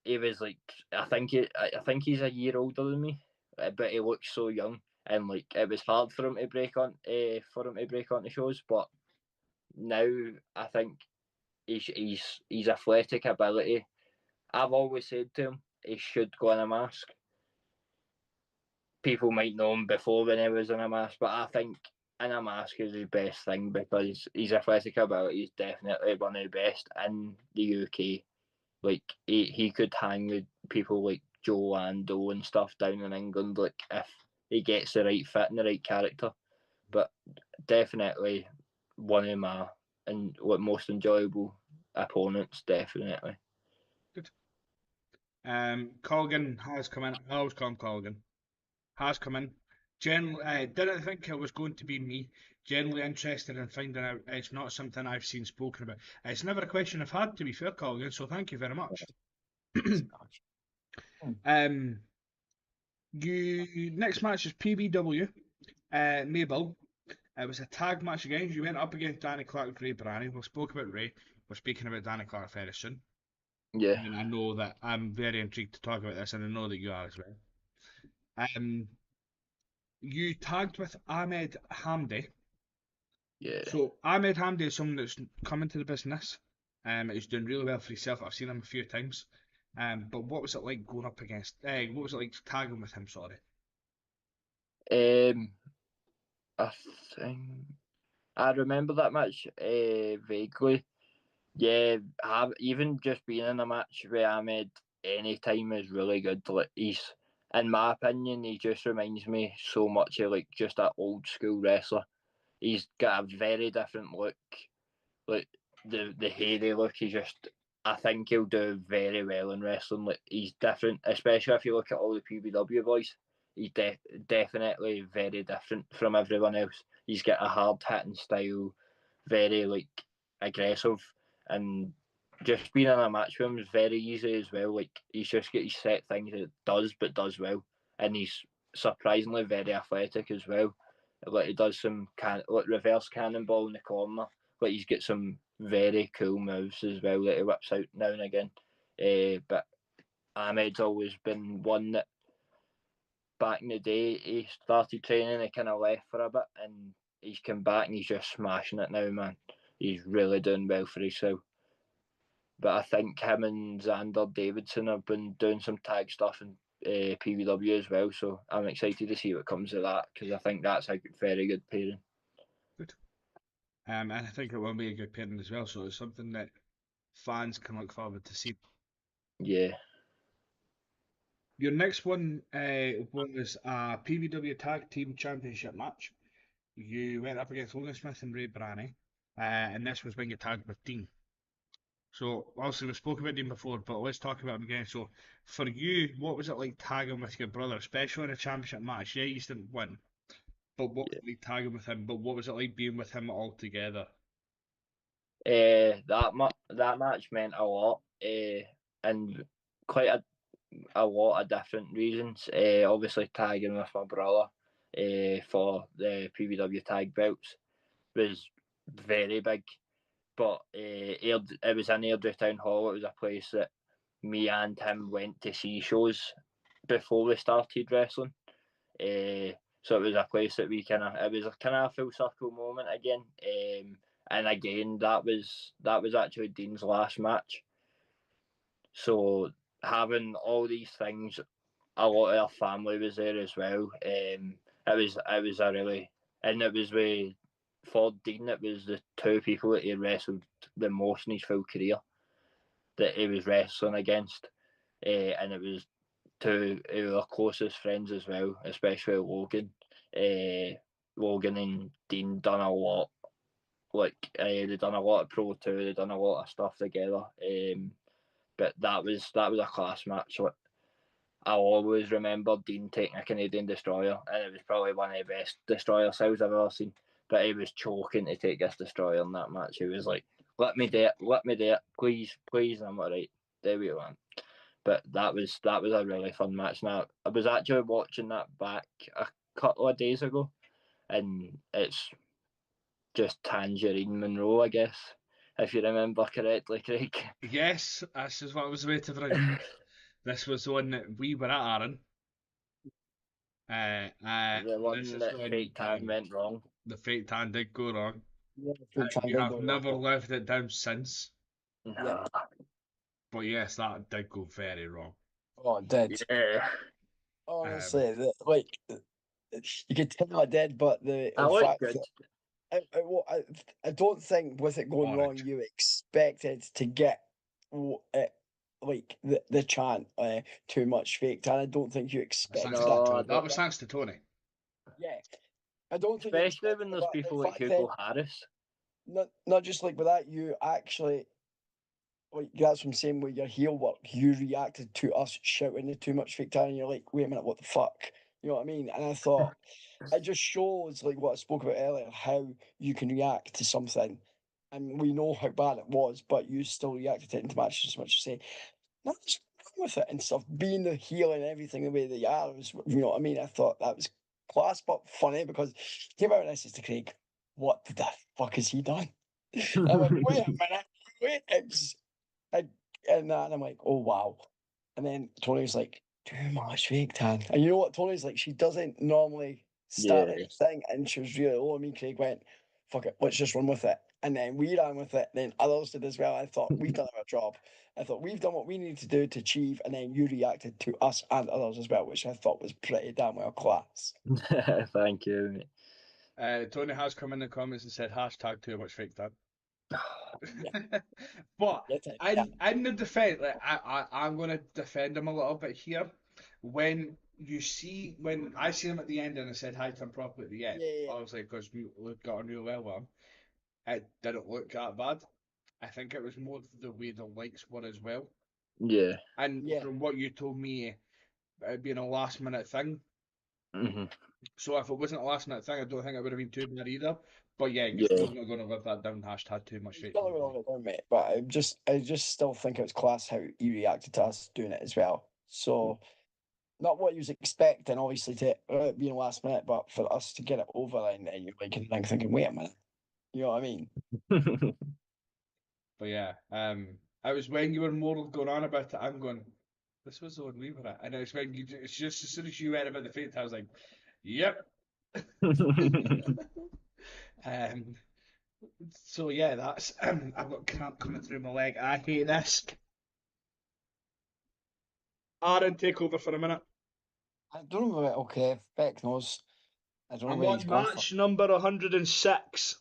he was like I think he's a year older than me, but he looks so young, and like it was hard for him to break on the shows. But now I think his athletic ability. I've always said to him he should go in a mask. People might know him before when he was in a mask, but I think in a mask is his best thing because his athletic ability is definitely one of the best in the UK. Like he could hang with people like Joe Lando and stuff down in England, like if he gets the right fit and the right character. But definitely one of my most enjoyable opponents, definitely. Good. Colgan has come in. I always call him Colgan. Has come in. Generally, didn't think it was going to be me. Generally interested in finding out. It's not something I've seen spoken about. It's never a question I've had, to be fair, Colgan. So thank you very much. You next match is PBW. Mabel. It was a tag match again. You went up against Danny Clark and Ray Brani. We spoke about Ray. We're speaking about Danny Clark very soon. Yeah. And I know that I'm very intrigued to talk about this, and I know that you are as well. You tagged with Ahmed Hamdi. Yeah. So Ahmed Hamdi is someone that's come into the business. He's doing really well for himself. I've seen him a few times. But what was it like going up against? What was it like tagging with him? Sorry. I think I remember that match vaguely. Yeah, even just being in a match with Ahmed anytime is really good. Like he's in my opinion, he just reminds me so much of like just that old school wrestler. He's got a very different look, like the hairy look. I think he'll do very well in wrestling. Like he's different, especially if you look at all the PBW boys. He's definitely very different from everyone else. He's got a hard hitting style, very like aggressive, and just being in a match with him is very easy as well. Like he's just got his set things that does, but does well, and he's surprisingly very athletic as well. Like he does some like reverse cannonball in the corner. Like he's got some very cool moves as well that he whips out now and again. But Ahmed's always been one that back in the day he started training, he kind of left for a bit, and he's come back and he's just smashing it now, man. He's really doing well for himself. But I think him and Xander Davidson have been doing some tag stuff in PBW as well, so I'm excited to see what comes of that because I think that's a very good pairing. Good. And I think it will be a good pairing as well, so it's something that fans can look forward to see. Yeah. Your next one was a PBW Tag Team Championship match. You went up against Logan Smith and Ray Branny, and this was when you tagged with Dean. So obviously we spoke about Dean before, but let's talk about him again. So for you, what was it like tagging with your brother, especially in a championship match? Yeah, you didn't win, but what was it like tagging with him? But what was it like being with him all together? That match meant a lot, and quite a lot of different reasons. Obviously tagging with my brother, for the PBW tag belts was very big. But it was in Airdrie Town Hall. It was a place that me and him went to see shows before we started wrestling. So it was a place that it was a kind of a full circle moment again. And again, that was actually Dean's last match. So having all these things, a lot of our family was there as well. It was a really, and it was with for Dean. It was the two people that he wrestled the most in his full career that he was wrestling against, and it was two of our closest friends as well, especially Logan. Logan and Dean done a lot. Like they done a lot of Pro 2, they done a lot of stuff together. But that was a class match. Like, I always remember Dean taking a Canadian destroyer, and it was probably one of the best destroyer sales I've ever seen. But he was choking to take this destroyer in that match. He was like, let me do it, please, please. And I'm like, right, there we went. But that was a really fun match. Now I was actually watching that back a couple of days ago, and it's just Tangerine Munro, I guess, if you remember correctly, Craig. Yes, this is what I was waiting for. This was the one that we were at, Aaron. The one that fake tan went wrong. The fake tan did go wrong. Yeah, You have never lived it down since. No. Yeah. But yes, that did go very wrong. Oh, it did. Yeah. Honestly, like you could tell I did, but the fact good. that I don't think with it going wrong, Orange. you expected to get like the chant too much fake tan. I don't think you expected Thanks that. to Tony. That was thanks to Tony. Yeah, I don't think. Especially when there's people like Hugo Harris. Not just like with that, you actually. Like that's what I'm saying with your heel work, you reacted to us shouting too much fake tan, and you're like, wait a minute, what the fuck? You know what I mean? And I thought it just shows like what I spoke about earlier, how you can react to something. And we know how bad it was, but you still reacted to it into matches as much as say, nothing's wrong with it and stuff. Being the heel and everything the way that you are, was, you know what I mean? I thought that was class but funny because he came out and I said to Craig, what the fuck has he done? And I'm like, wait a minute, wait, and I'm like, oh wow. And then Tony's like, too much fake tan. And you know what Tony's like? She doesn't normally start anything, and she was really low. And me and Craig went, fuck it, let's just run with it. And then we ran with it. Then others did as well. I thought we've done our job. I thought we've done what we needed to do to achieve, and then you reacted to us and others as well, which I thought was pretty damn well class. Thank you. Tony has come in the comments and said hashtag too much fake tan. But in the defense, like, I'm going to defend him a little bit here. When you see when I see him at the end and I said hi to him properly at the end, Yeah. obviously because we got on real well with him, it didn't look that bad. I think it was more the way the lights were as well. Yeah. And Yeah. from what you told me, it being a last minute thing. Hmm. So if it wasn't a last minute thing, I don't think it would have been too bad either. But yeah, you're Yeah. still not going to live that down. Hashtag too much He's straight got to a the little point. bit down, mate. But I just still think it was class how he reacted to us doing it as well. So not what he was expecting, obviously, to being last minute, but for us to get it over and then you're like thinking, wait a minute, you know what I mean? But yeah, it was when you were more going on about it. I'm going. This was the one we were at, and it's when it's just as soon as you went about the fate, I was like, yep. um, so yeah, that's I've got cramp coming through my leg. I hate this. Aaron, take over for a minute. I don't know about okay, Beck knows. I don't know I'm where he's on gone for. match number 106.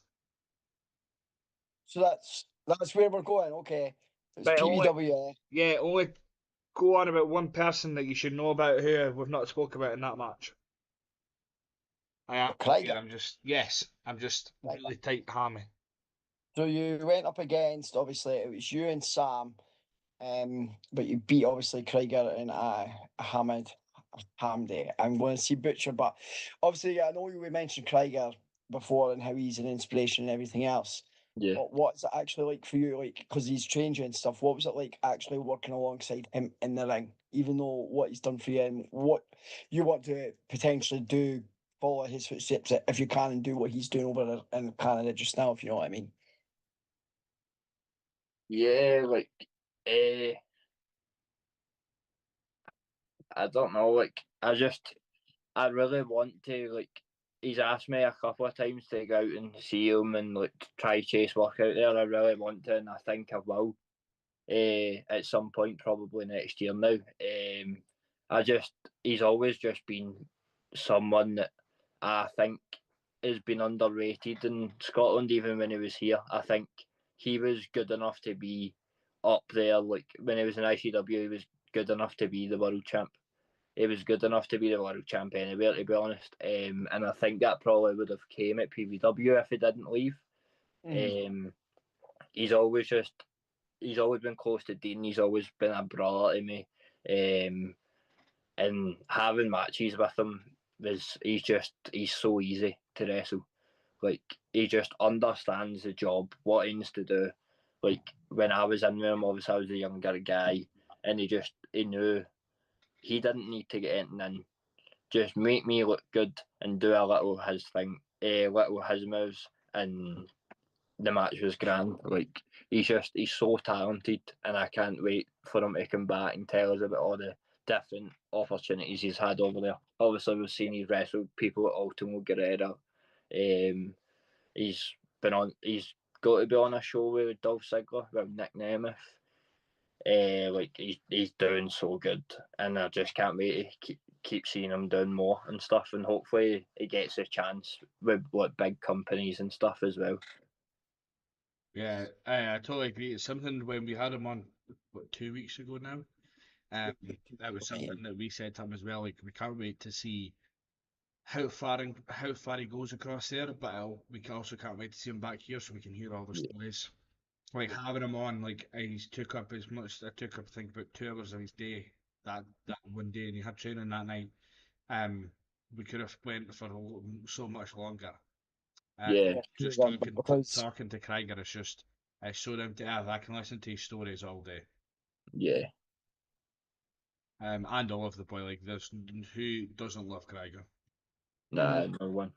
So that's where we're going. Okay, it's But only PBW. yeah, only go on about one person that you should know about who we've not spoke about in that match. I am Krieger. here. I'm just Krieger. really tight hammy. So you went up against obviously it was you and Sam, but you beat obviously Krieger and Hamid Hamdi. I'm going to see Butcher, but obviously I know we mentioned Krieger before and how he's an inspiration and everything else. Yeah. But what's it actually like for you? Like, because he's trained you and stuff. What was it like actually working alongside him in the ring? Even though what he's done for you and what you want to potentially do, follow his footsteps if you can and do what he's doing over there in Canada just now, if you know what I mean. Yeah, like, uh, I don't know, like, I really want to, like, he's asked me a couple of times to go out and see him and, like, try chase work out there. I really want to, and I think I will, at some point, probably next year now. He's always just been someone that I think has been underrated in Scotland, even when he was here. I think he was good enough to be up there. Like when he was in ICW, he was good enough to be the world champ. He was good enough to be the world champ anywhere, to be honest. And I think that probably would have came at PVW if he didn't leave. Um, he's always just he's always been close to Dean. He's always been a brother to me. And having matches with him he's so easy to wrestle. Like he just understands the job, what he needs to do. Like when I was in with him, obviously I was a younger guy, and he knew he didn't need to get anything in. Just make me look good and do a little his thing, little his moves, and the match was grand. Like he's so talented, and I can't wait for him to come back and tell us about all the different opportunities he's had over there. Obviously, we've seen he's wrestled people at Ultimo Guerrero. Um, he's He's got to be on a show with Dolph Ziggler, with Nick Nemeth. Like he's doing so good, and I just can't wait to keep seeing him doing more and stuff. And hopefully, he gets a chance with like big companies and stuff as well. Yeah, I totally agree. It's something when we had him on, what, 2 weeks ago now. That was something that we said to him as well. Like we can't wait to see how far he goes across there, but we also can't wait to see him back here so we can hear all the Yeah. stories. Like having him on, like he's took up as much. I took up I think about 2 hours of his day that one day, and he had training that night. We could have went for so much longer. Yeah, Just talking to Krieger is just it's so down to earth. I can listen to his stories all day. yeah. And I love the boy. Like there's who doesn't love Krieger. Nah, no one.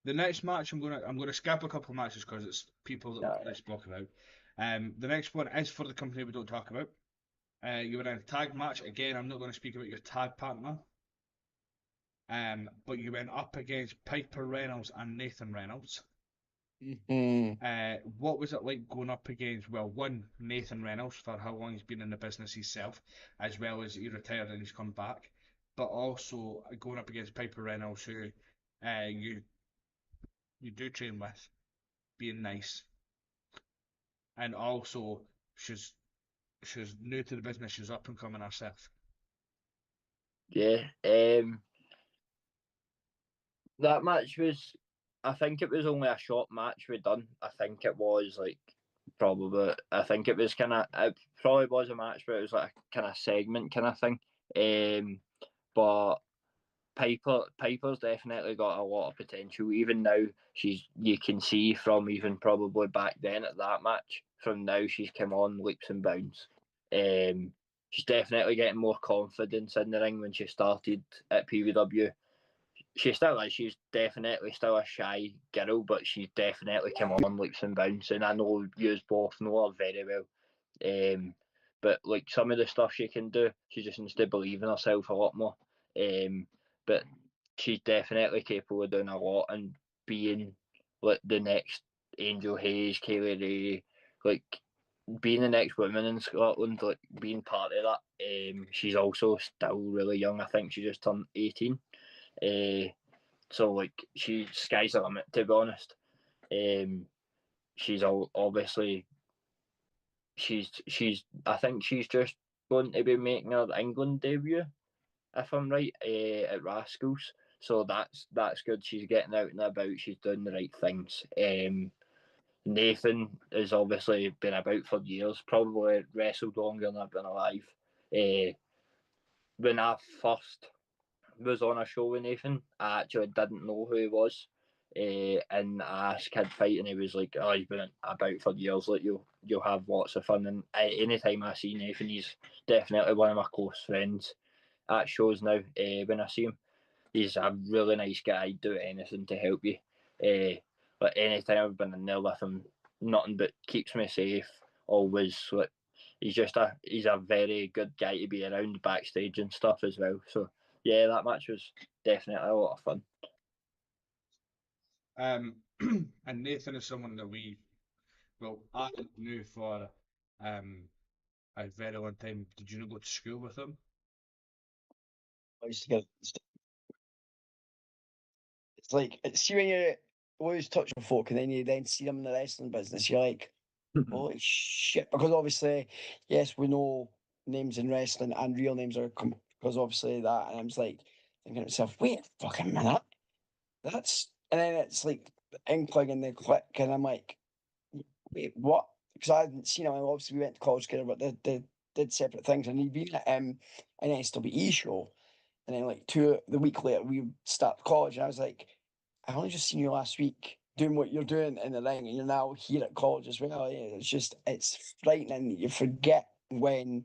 The next match I'm gonna skip a couple of matches because it's people that Nah. I spoke about. The next one is for the company we don't talk about. You were in a tag match again. I'm not going to speak about your tag partner. But you went up against Piper Reynolds and Nathan Reynolds. What was it like going up against, well, one, Nathan Reynolds for how long he's been in the business himself, as well as he retired and he's come back, but also going up against Piper Reynolds, who you do train with, being nice, and also she's new to the business, she's up and coming herself. Yeah. That match was, I think it was only a short match we done. I think it was like I think it was it probably was a match where it was like a kind of segment kind of thing. But Piper's definitely got a lot of potential. Even now, you can see from even probably back then at that match. From now, she's come on leaps and bounds. She's definitely getting more confidence in the ring when she started at PWW. She still is. She's definitely still a shy girl, but she's definitely come on leaps and bounds. And I know you both know her very well. But like some of the stuff she can do, she just needs to believe in herself a lot more. But she's definitely capable of doing a lot and being like the next Angel Hayes, Kaylee Ray, like being the next woman in Scotland, like being part of that. She's also still really young. I think she just turned 18. So like sky's the limit, to be honest. She's obviously I think she's just going to be making her England debut, if I'm right, at Rascals. So that's good. She's getting out and about. She's doing the right things. Nathan has obviously been about for years. Probably wrestled longer than I've been alive. When I first was on a show with Nathan, I actually didn't know who he was. And I asked Kid Fight, and he was like, "Oh, he's been about for years. Like you'll have lots of fun." And anytime I see Nathan, he's definitely one of my close friends at shows now. When I see him, he's a really nice guy. Do anything to help you. But anytime I've been in there with him, nothing but keeps me safe. Always like he's a very good guy to be around backstage and stuff as well. So yeah, that match was definitely a lot of fun. And Nathan is someone that I knew for a very long time. Did you not go to school with him? I used to get. It's like see when you always touch on folk, and then you then see them in the wrestling business. You're like, holy shit! Because obviously, yes, we know names in wrestling and real names are because obviously that. And I was like thinking to myself, wait a fucking minute, that's. And then it's like the inkling and the click, and I'm like, wait, what? Because I hadn't seen him. And obviously, we went to college together, but they did separate things. And he'd been at an SWE show, and then like the week later, we start college, and I was like, I only just seen you last week doing what you're doing in the ring, and you're now here at college as well. Yeah, it's frightening. You forget when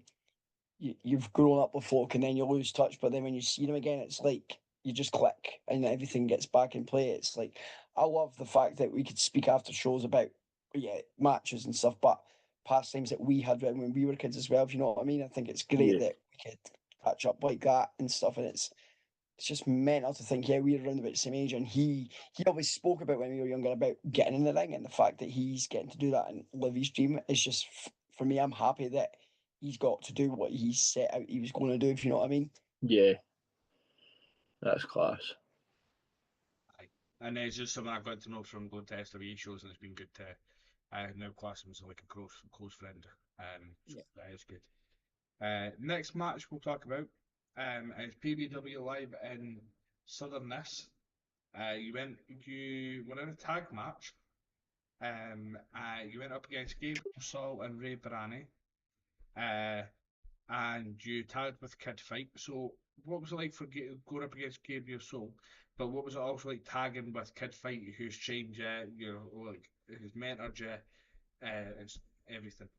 you've grown up with folk, and then you lose touch. But then when you see them again, it's like you just click, and everything gets back in play. It's like I love the fact that we could speak after shows about matches and stuff, but past times that we had when we were kids as well. If you know what I mean, I think it's great that we could catch up like that and stuff, and it's just mental to think, yeah, we're around about the same age, and he always spoke about when we were younger about getting in the ring, and the fact that he's getting to do that and live his dream is just for me. I'm happy that he's got to do what he set out he was going to do. If you know what I mean? Yeah, that's class. Aye. And it's just something I've got to know from going to SWE shows, and it's been good to now class him as like a close friend. So that is good. Next match we'll talk about is PBW Live in Southern Miss. You were in a tag match. You went up against Gabriel Saul and Ray Brani. And you tagged with Kid Fight. So what was it like for going up against Gabriel Soul? But what was it also like tagging with Kid Fight, who's trained you, like who's mentored you, and everything?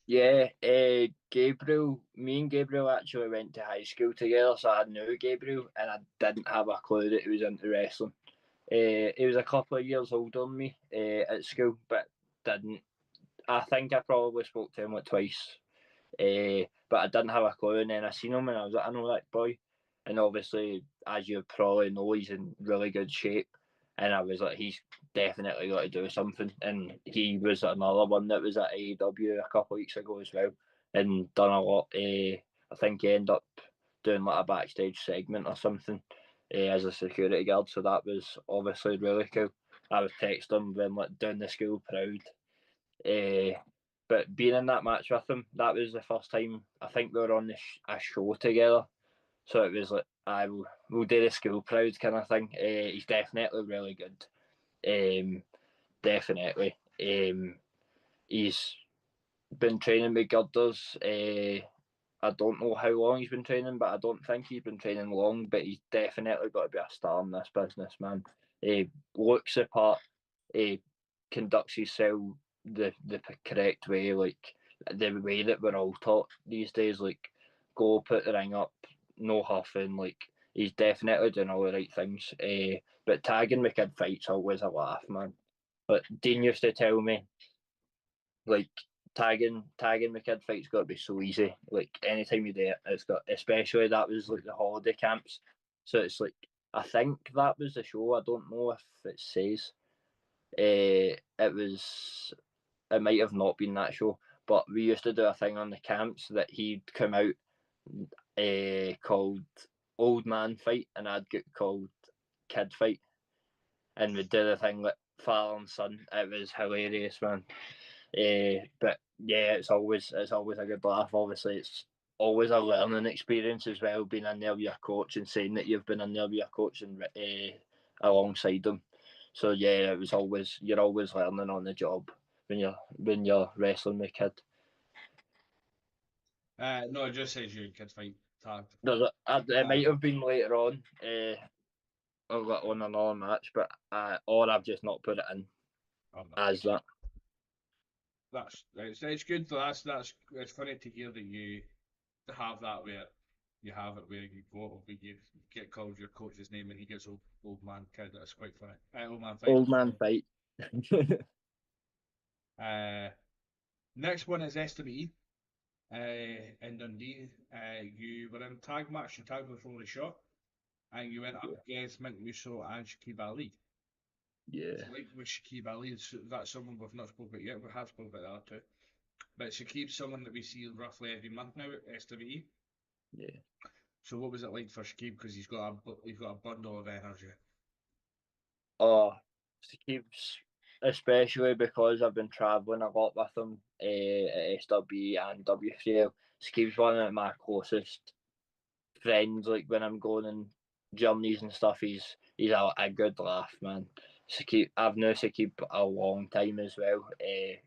Yeah, me and Gabriel actually went to high school together, so I knew Gabriel, and I didn't have a clue that he was into wrestling. He was a couple of years older than me at school, but didn't. I think I probably spoke to him like twice, but I didn't have a clue. And then I seen him, and I was like, I know that boy. And obviously, as you probably know, he's in really good shape. And I was like, he's definitely got to do something. And he was another one that was at AEW a couple of weeks ago as well, and done a lot. I think he ended up doing like a backstage segment or something as a security guard. So that was obviously really cool. I was texting him when like doing the school proud. But being in that match with him, that was the first time I think we were on a show together. So it was like, we'll do the school proud kind of thing. He's definitely really good. Definitely. He's been training with Girders. I don't know how long he's been training, but I don't think he's been training long. But he's definitely got to be a star in this business, man. He looks the part. He conducts himself the correct way, like the way that we're all taught these days. Like, go put the ring up, no huffing. Like, he's definitely doing all the right things. But tagging with kid fights always a laugh, man. But Dean used to tell me, like, tagging my kid fight's got to be so easy. Like, anytime you do it, it's got, especially that was like the holiday camps. So it's like, I think that was the show. I don't know if it says. It might have not been that show, but we used to do a thing on the camps that he'd come out called Old Man Fight, and I'd get called Kid Fight, and we'd do the thing like father and son. It was hilarious, man. But yeah, it's always a good laugh. Obviously, it's always a learning experience as well, being in there with your coach and saying that you've been in there with your coach and alongside them. So yeah, you're always learning on the job when you're wrestling with kid. No, it just says you kid fight tagged. It might have been later on. On another match, but or I've just not put it in as that. It's good. That's it's funny to hear that you have that where you have it where you go where you get called your coach's name and he gets old man kid. That's quite funny. Old man fight. Old man fight. Next one is SWE. In Dundee, you were in a tag match. You tagged with Rolly Shaw, and you went up against Marc Munro and Shakib Ali. Yeah. So, like with Shakib Ali, that's someone we've not spoken about yet. We have spoken about that too. But Shakib's someone that we see roughly every month now at SWE. Yeah. So what was it like for Shakib? Because he's got a bundle of energy. Oh, Shakib's, especially because I've been travelling a lot with him at SWE and W3L. Shakib's one of my closest friends. Like, when I'm going on journeys and stuff, he's a good laugh, man. I've known Shakib a long time as well.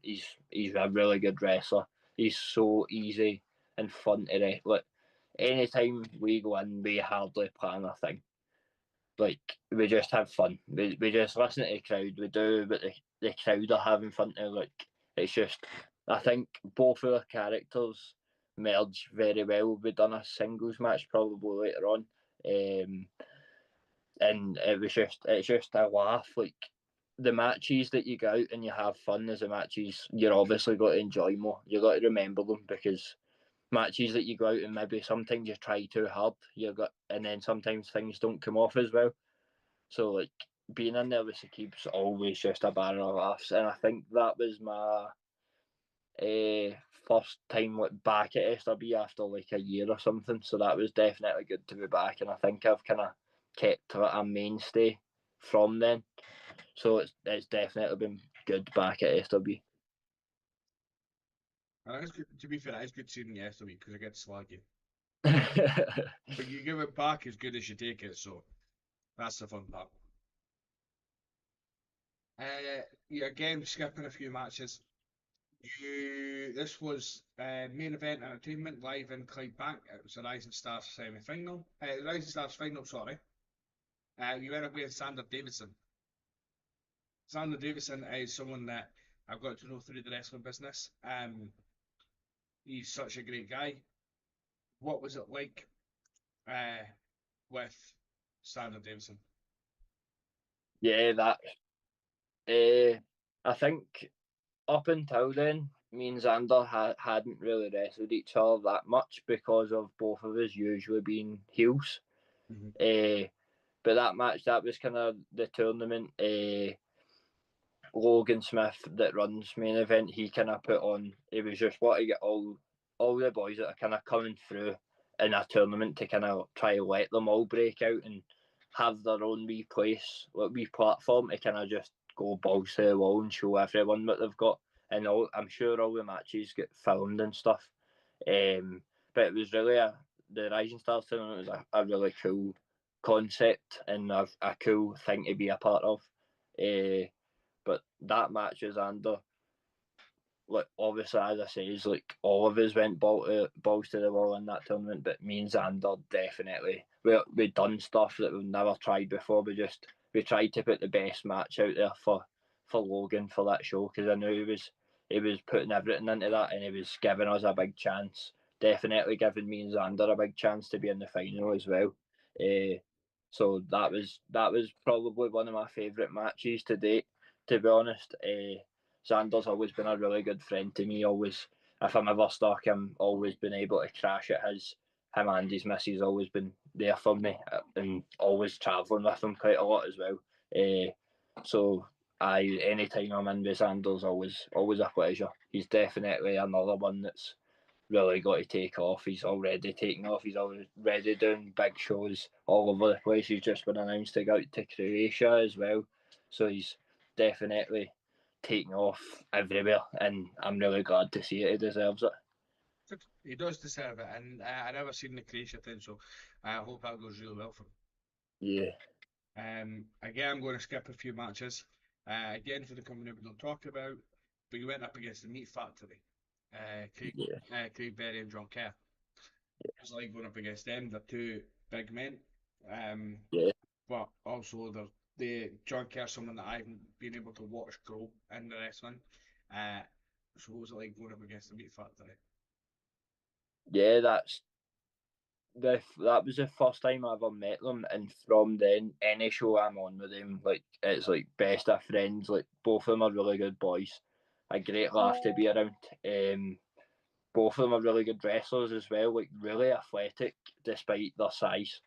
He's a really good wrestler. He's so easy and fun to wrestle. Like, anytime we go in, we hardly plan a thing. Like, we just have fun. We just listen to the crowd. We do what the crowd are having fun to. Like, it's just, I think both of the characters merge very well. We've done a singles match probably later on, and it's just a laugh. Like, the matches that you go out and you have fun is the matches you're obviously got to enjoy more. You got to remember them, because matches that you go out and maybe sometimes you try too hard, and then sometimes things don't come off as well. So, like, being in there with Shakib's always just a barrel of laughs, and I think that was my first time back at SWE after like a year or something. So that was definitely good to be back, and I think I've kind of kept a mainstay from then. So it's definitely been good back at SWE. And it's good, to be fair, it's good seeing you SWE because I get to slag you. But you give it back as good as you take it, so that's the fun part. Yeah, again, skipping a few matches. This was main event entertainment live in Clydebank. It was a Rising Stars semi-final. Rising Stars final, sorry. You went up with Sander Davidson. Sander Davidson is someone that I've got to know through the wrestling business. He's such a great guy. What was it like with Sander Davidson? Yeah, I think up until then, me and Xander hadn't really wrestled each other that much because of both of us usually being heels. Mm-hmm. But that match, that was kind of the tournament. Logan Smith, that runs main event, he kind of put on. It was just what to get all the boys that are kind of coming through in a tournament to kind of try to let them all break out and have their own wee place, wee platform to kind of just go balls to the wall and show everyone what they've got. And I'm sure all the matches get filmed and stuff. But it was really the Rising Stars tournament was a really cool concept and a cool thing to be a part of. But that match was under, like, obviously, as I say, is like all of us went balls to the wall in that tournament, but me and Xander definitely we done stuff that we've never tried before. We tried to put the best match out there for Logan for that show, because I knew he was putting everything into that, and he was giving us a big chance. Definitely giving me and Xander a big chance to be in the final as well. So that was probably one of my favourite matches to date, to be honest. Xander's always been a really good friend to me. Always, if I'm ever stuck, I'm always been able to crash at his. Him and his missus always been there for me, and always travelling with him quite a lot as well. So anytime I'm in with Xander's always a pleasure. He's definitely another one that's really got to take off. He's already taken off. He's already doing big shows all over the place. He's just been announced to go out to Croatia as well. So he's definitely taking off everywhere, and I'm really glad to see it. He deserves it. He does deserve it, and I never seen the Croatia thing, so I hope that goes really well for him. Yeah. Again, I'm going to skip a few matches. Again, for the company we don't talk about, but you went up against the Meat Factory. Craig Berry and John Kerr. It was like going up against them. They're two big men. But also the John Kerr, someone that I've been able to watch grow in the wrestling. So what was it like going up against the Meat Factory? Yeah, that was the first time I ever met them, and from then, any show I'm on with them, like, it's like best of friends. Like, both of them are really good boys, a great laugh to be around. Both of them are really good wrestlers as well, like really athletic despite their size.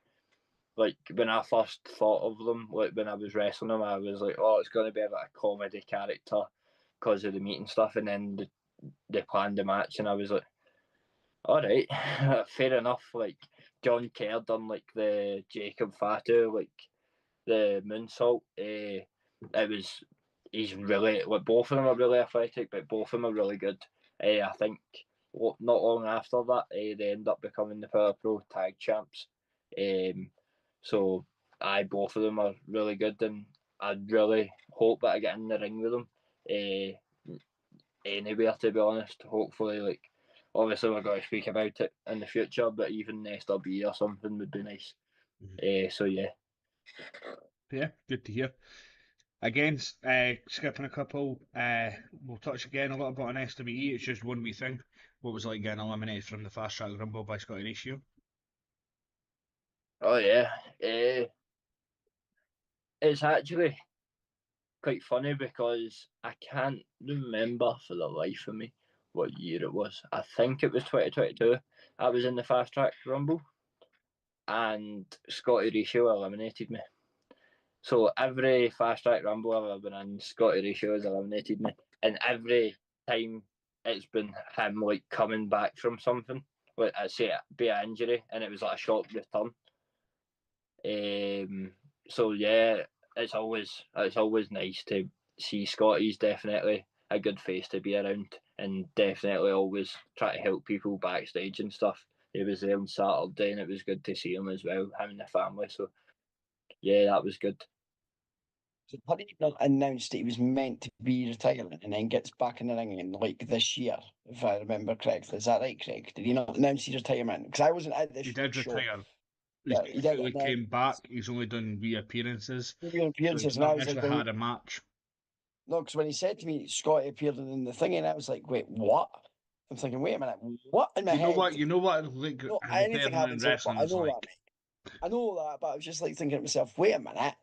Like, when I first thought of them, like when I was wrestling them, I was like, oh, it's going to be a bit of comedy character because of the meat and stuff, and then they planned the match, and I was like, all right, fair enough. Like, John Kerr done like the Jacob Fatu, like the moonsault. He's really, like, both of them are really athletic, but both of them are really good. I think not long after that, they end up becoming the Power Pro Tag Champs. So both of them are really good, and I really hope that I get in the ring with them. Anywhere, to be honest. Hopefully, like, obviously we're going to speak about it in the future, but even Nesta B or something would be nice. So yeah. Yeah, good to hear. Again, skipping a couple, we'll touch again a little bit on SWE. It's just one wee thing. What was it like getting eliminated from the Fast Track Rumble by Scotty Ratio? Oh yeah. It's actually quite funny because I can't remember for the life of me what year it was. I think it was 2022. I was in the Fast Track Rumble, and Scotty Ratio eliminated me. So every Fast Track Rumble I've ever been in, Scotty Ratio has eliminated me, and every time it's been him, like, coming back from something, like, I say it be an injury, and it was like a short return. So yeah, it's always nice to see Scotty's definitely a good face to be around, and definitely always try to help people backstage and stuff. He was there on Saturday, and it was good to see him as well, him and the family. So yeah, that was good. So had he not announced that he was meant to be retiring and then gets back in the ring in like this year, if I remember correctly? Is that right, Craig? Did he not announce his retirement? Because I wasn't at this He did show. retire. Yeah, he did. He came back. He's only done reappearances. Appearances, He's and I not was like, actually had a match. no, because when he said to me Scotty appeared in the thing, and I was like, wait, what? I'm thinking, wait a minute, what in my head? You know what? Like, No, a anything return in happens, but wrestling I is know like. that, mate. I know that, but I was just like thinking to myself, wait a minute,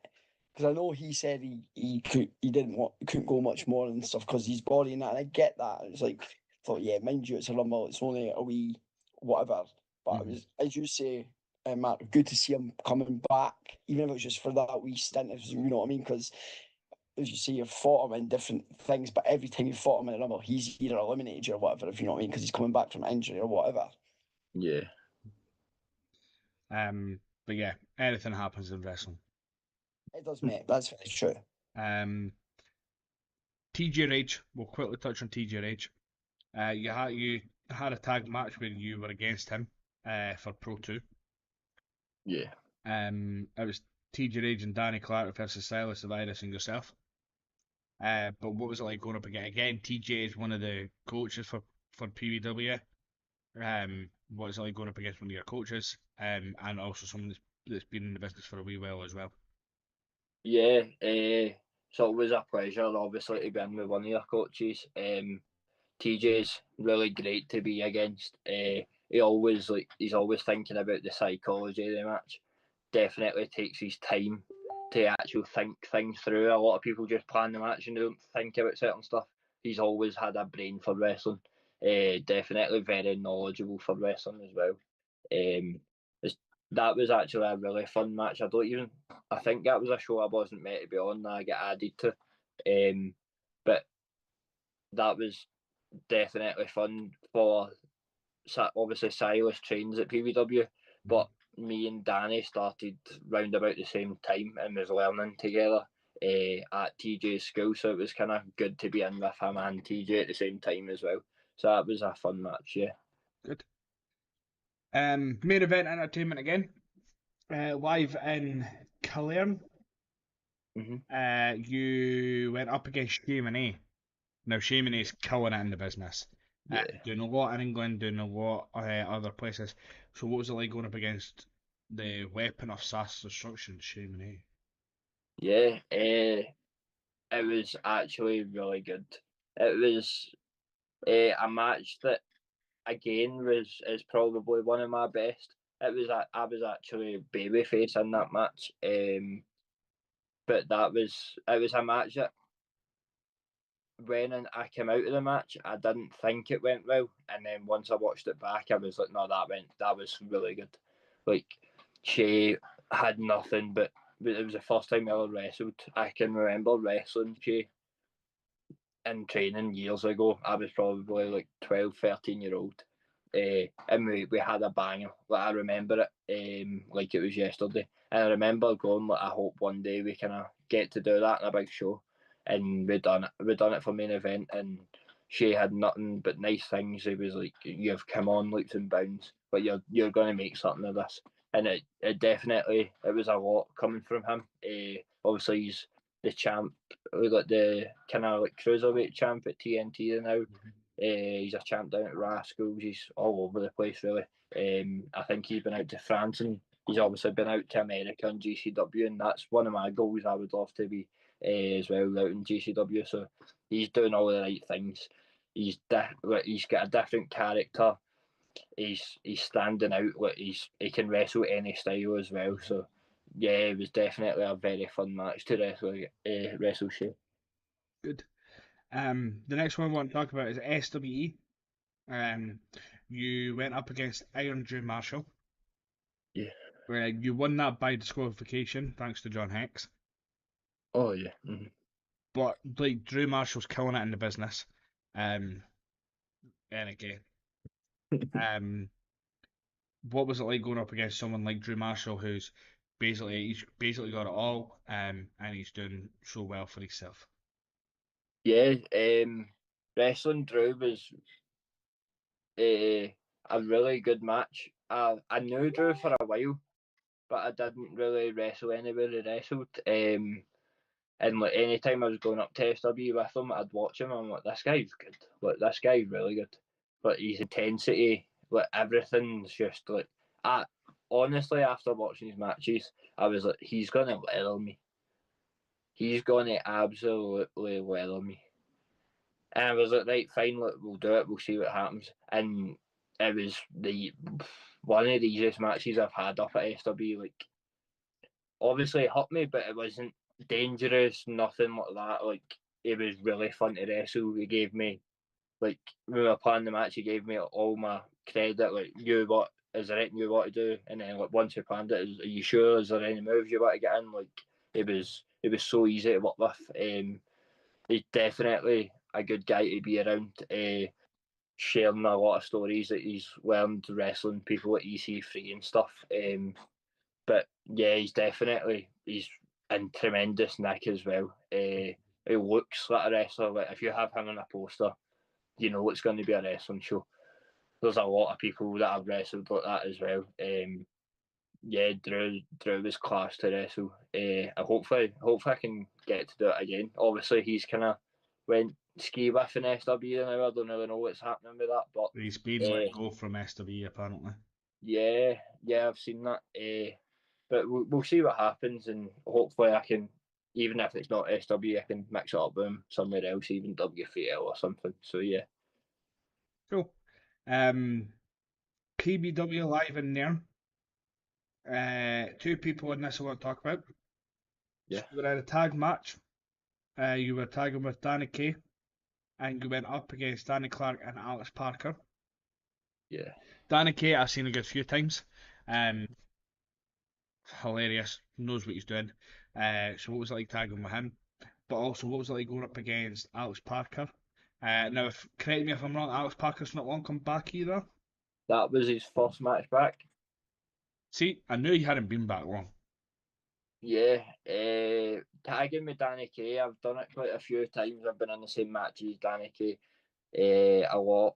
because I know he said he couldn't go much more and stuff because his body and that, and I get that. It's like, thought, yeah, mind you, it's a rumble, it's only a wee whatever. But it was, as you say, Mark, good to see him coming back, even if it was just for that wee stint. You know what I mean? Because as you say, you've fought him in different things, but every time you fought him in a rumble, he's either eliminated you or whatever, if you know what I mean, because he's coming back from injury or whatever. Yeah. But yeah, anything happens in wrestling. It does, mate. That's very true. TJ Rage. We'll quickly touch on TJ Rage. You had a tag match where you were against him. for Pro 2. Yeah. It was TJ Rage and Danny Clark versus Silas Avirus and yourself. But what was it like going up again? TJ is one of the coaches for PBW. What is it like going up against one of your coaches? And also someone that's been in the business for a wee while as well. Yeah, so it was a pleasure, obviously, to be in with one of your coaches. TJ's really great to be against. He's always thinking about the psychology of the match. Definitely takes his time to actually think things through. A lot of people just plan the match and don't think about certain stuff. He's always had a brain for wrestling. Definitely very knowledgeable for wrestling as well. That was actually a really fun match. I think that was a show I wasn't meant to be on that I got added to. But that was definitely fun for, obviously Silas trains at PBW, but me and Danny started round about the same time and was learning together at TJ's school, so it was kind of good to be in with him and TJ at the same time as well. So that was a fun match, yeah. Good. Main event entertainment again. Live in Killearn. You went up against Shaman. Now Shaman is killing it in the business. Yeah. Doing a lot in England, doing a lot other places. So what was it like going up against the weapon of SaaS destruction, Shaman? Yeah, it was actually really good. It was a match that again is probably one of my best. I was actually babyface in that match, but it was a match that when I came out of the match, I didn't think it went well, and then once I watched it back, I was like, no, that was really good. Like she had nothing, but it was the first time I ever wrestled. I can remember wrestling she in training years ago. I was probably like 12, 13-year-old. And we had a banger. Like I remember it like it was yesterday. And I remember going like, I hope one day we kind of get to do that in a big show. And we done it. We done it for main event, and she had nothing but nice things. It was like, you've come on leaps and bounds, but you're going to make something of this. And it definitely, it was a lot coming from him. Obviously he's the champ. We got the kind of like cruiserweight champ at TNT now. He's a champ down at Rascals. He's all over the place really. I think he's been out to France, and he's obviously been out to America and GCW, and that's one of my goals. I would love to be as well out in GCW. So he's doing all the right things. He's got a different character. He's standing out. Like he can wrestle any style as well. So yeah, it was definitely a very fun match to wrestle Shea. Good. The next one I want to talk about is SWE. You went up against Iron Drew Marshall. Yeah. You won that by disqualification, thanks to John Hex. Oh yeah. But like Drew Marshall's killing it in the business. And again, what was it like going up against someone like Drew Marshall, who's he's basically got it all, and he's doing so well for himself? Yeah, wrestling Drew was a really good match. I knew Drew for a while, but I didn't really wrestle anywhere he wrestled. And like anytime I was going up to SW with him, I'd watch him. I'm like, this guy's good. Like this guy's really good. But his intensity, like everything's just like. Honestly, after watching his matches, I was like, he's gonna leather me. He's gonna absolutely leather me. And I was like, right, fine, look, we'll do it. We'll see what happens. And it was one of the easiest matches I've had up at SW. Like, obviously it hurt me, but it wasn't dangerous, nothing like that. Like, it was really fun to wrestle. He gave me, like, when we were planning the match, he gave me all my credit. Like, is there anything you want to do? And then, like, once we planned it, are you sure? Is there any moves you want to get in? Like, it was so easy to work with. He's definitely a good guy to be around, sharing a lot of stories that he's learned wrestling people at EC3 and stuff. But yeah, he's in tremendous nick as well. He looks like a wrestler. Like if you have him in a poster, you know it's going to be a wrestling show. there's a lot of people that have wrestled like that as well. Yeah, Drew was class to wrestle. Hopefully I can get to do it again. Obviously, he's kind of went ski with in SW now. I don't really know what's happening with that, but He's been let go from SW apparently. yeah, I've seen that. But we'll see what happens, and hopefully I can, even if it's not SW, I can mix it up with him somewhere else, even WFL or something. So yeah. Cool. PBW live in there. Two people in this I want to talk about. Yeah. So you were in a tag match. You were tagging with Danny Kay, and you went up against Danny Clark and Alex Parker. Yeah. Danny Kay, I've seen a good few times. Hilarious, knows what he's doing. So what was it like tagging with him? But also, what was it like going up against Alex Parker? Now, correct me if I'm wrong, Alex Parker's not long come back either. That was his first match back. See, I knew he hadn't been back long. Yeah, tagging with Danny Kay, I've done it quite a few times. I've been in the same matches, Danny Kay, a lot.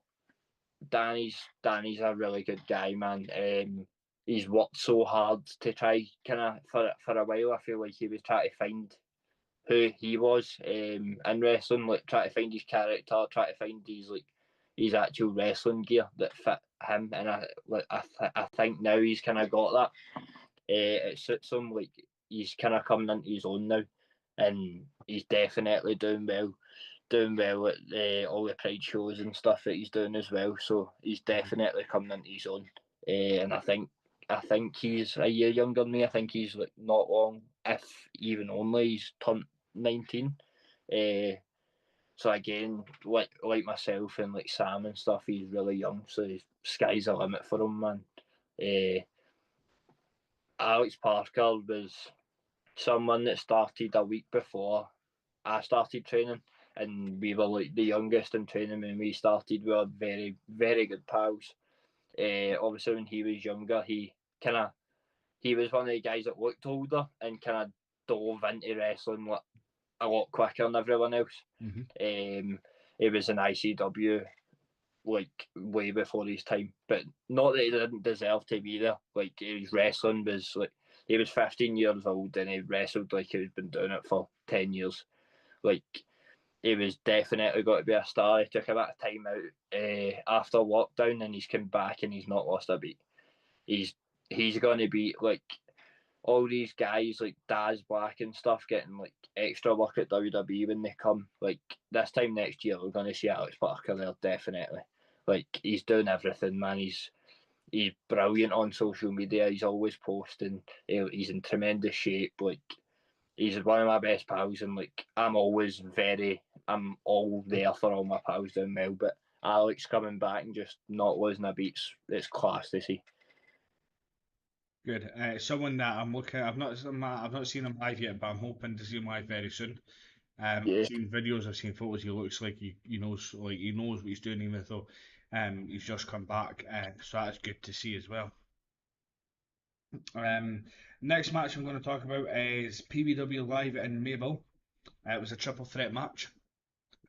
Danny's a really good guy, man. He's worked so hard to try kind of for a while. I feel like he was trying to find who he was in wrestling, like try to find his character, try to find his actual wrestling gear that fit him. And I think now he's kind of got that. It suits him. Like he's kind of coming into his own now, and he's definitely doing well at all the Pride shows and stuff that he's doing as well. So he's definitely coming into his own. And I think he's a year younger than me. I think he's like not long, if even only he's turned 19. So again, like myself and like Sam and stuff, he's really young. So sky's the limit for him, man. Alex Parker was someone that started a week before I started training, and we were like the youngest in training when we started. We were very, very good pals. Obviously, when he was younger, he was one of the guys that looked older and kind of dove into wrestling like a lot quicker than everyone else. He was in ICW like way before his time, but not that he didn't deserve to be there. Like his wrestling was like he was 15 years old and he wrestled like he'd been doing it for 10 years. Like he was definitely got to be a star. He took a bit of time out after lockdown and he's come back and he's not lost a beat. He's going to be like all these guys like Daz Black and stuff getting like extra work at WWE when they come. Like this time next year, we're going to see Alex Parker there definitely. Like he's doing everything, man. He's brilliant on social media. He's always posting. He's in tremendous shape. Like he's one of my best pals, and like I'm all there for all my pals doing well. But Alex coming back and just not losing a beat, it's class to see. Good. Someone that I'm looking. I've not seen him live yet, but I'm hoping to see him live very soon. Yeah. I've seen videos, I've seen photos. He looks like he knows what he's doing, even though he's just come back. So that's good to see as well. Next match I'm going to talk about is PBW Live in Mayville. It was a triple threat match.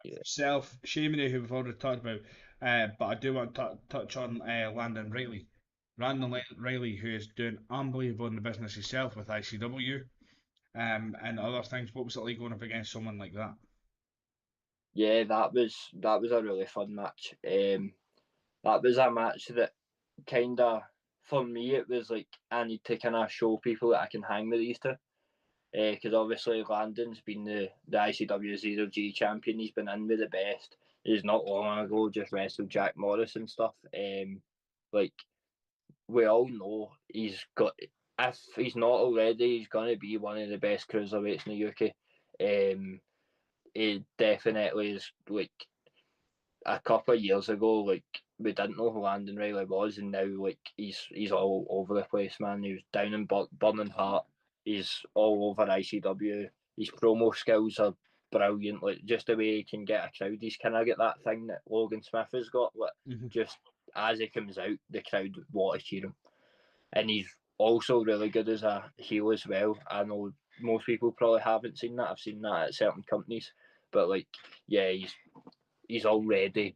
Yeah. Self, Shaminy, who we've already talked about, but I do want to touch on Landon Riley. Landon Riley, who is doing unbelievable in the business himself with ICW and other things. What was it like going up against someone like that? Yeah, that was a really fun match. That was a match that kind of, for me, it was like I need to kind of show people that I can hang with these two. Because obviously Landon's been the ICW 0G champion. He's been in with the best. He's not long ago just wrestled Jack Morris and stuff. Like we all know he's got. If he's not already, he's gonna be one of the best cruiserweights in the UK. He definitely is. Like a couple of years ago, like we didn't know who Landon Riley was, and now like he's all over the place, man. He was down in Burning Heart. He's all over ICW. His promo skills are brilliant. Like just the way he can get a crowd. He's kind of got that thing that Logan Smith has got. Like just as he comes out, the crowd want to cheer him, and he's also really good as a heel as well. I know most people probably haven't seen that. I've seen that at certain companies, but like yeah, he's already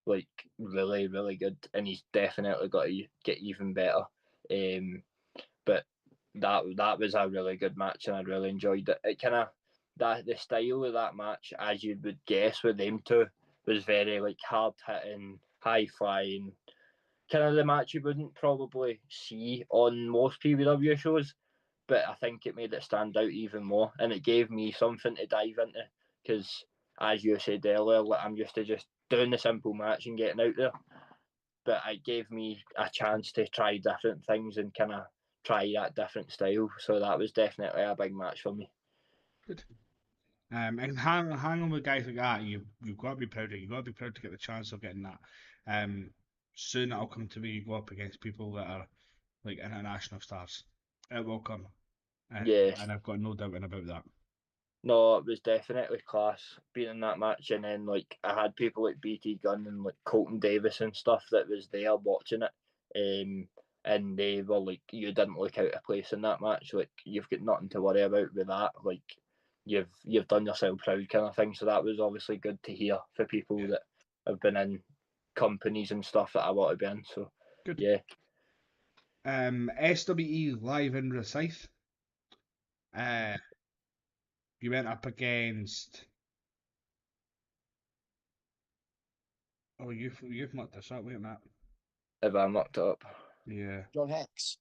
like really, really good, and he's definitely got to get even better. But that was a really good match, and I really enjoyed it. It kind of the style of that match, as you would guess with them two, was very like hard hitting, high flying, kind of the match you wouldn't probably see on most PWW shows. But I think it made it stand out even more, and it gave me something to dive into because, as you said earlier, like, I'm used to just doing the simple match and getting out there. But it gave me a chance to try different things and kind of try that different style. So that was definitely a big match for me. Good. And hang on with guys like that. You've got to be proud of it. You've got to be proud to get the chance of getting that. Soon it'll come to where you go up against people that are like international stars. It will come. Yeah. And I've got no doubt about that. No, it was definitely class being in that match, and then like I had people like BT Gunn and like Colton Davis and stuff that was there watching it, and they were like, "You didn't look out of place in that match. Like you've got nothing to worry about with that. Like you've done yourself proud, kind of thing." So that was obviously good to hear for people that have been in companies and stuff that I want to be in. So good. Yeah. SWE live in Rosyth. You went up against. Oh, you've mucked this up, wait a minute. If I mucked it up. Yeah. John Hex.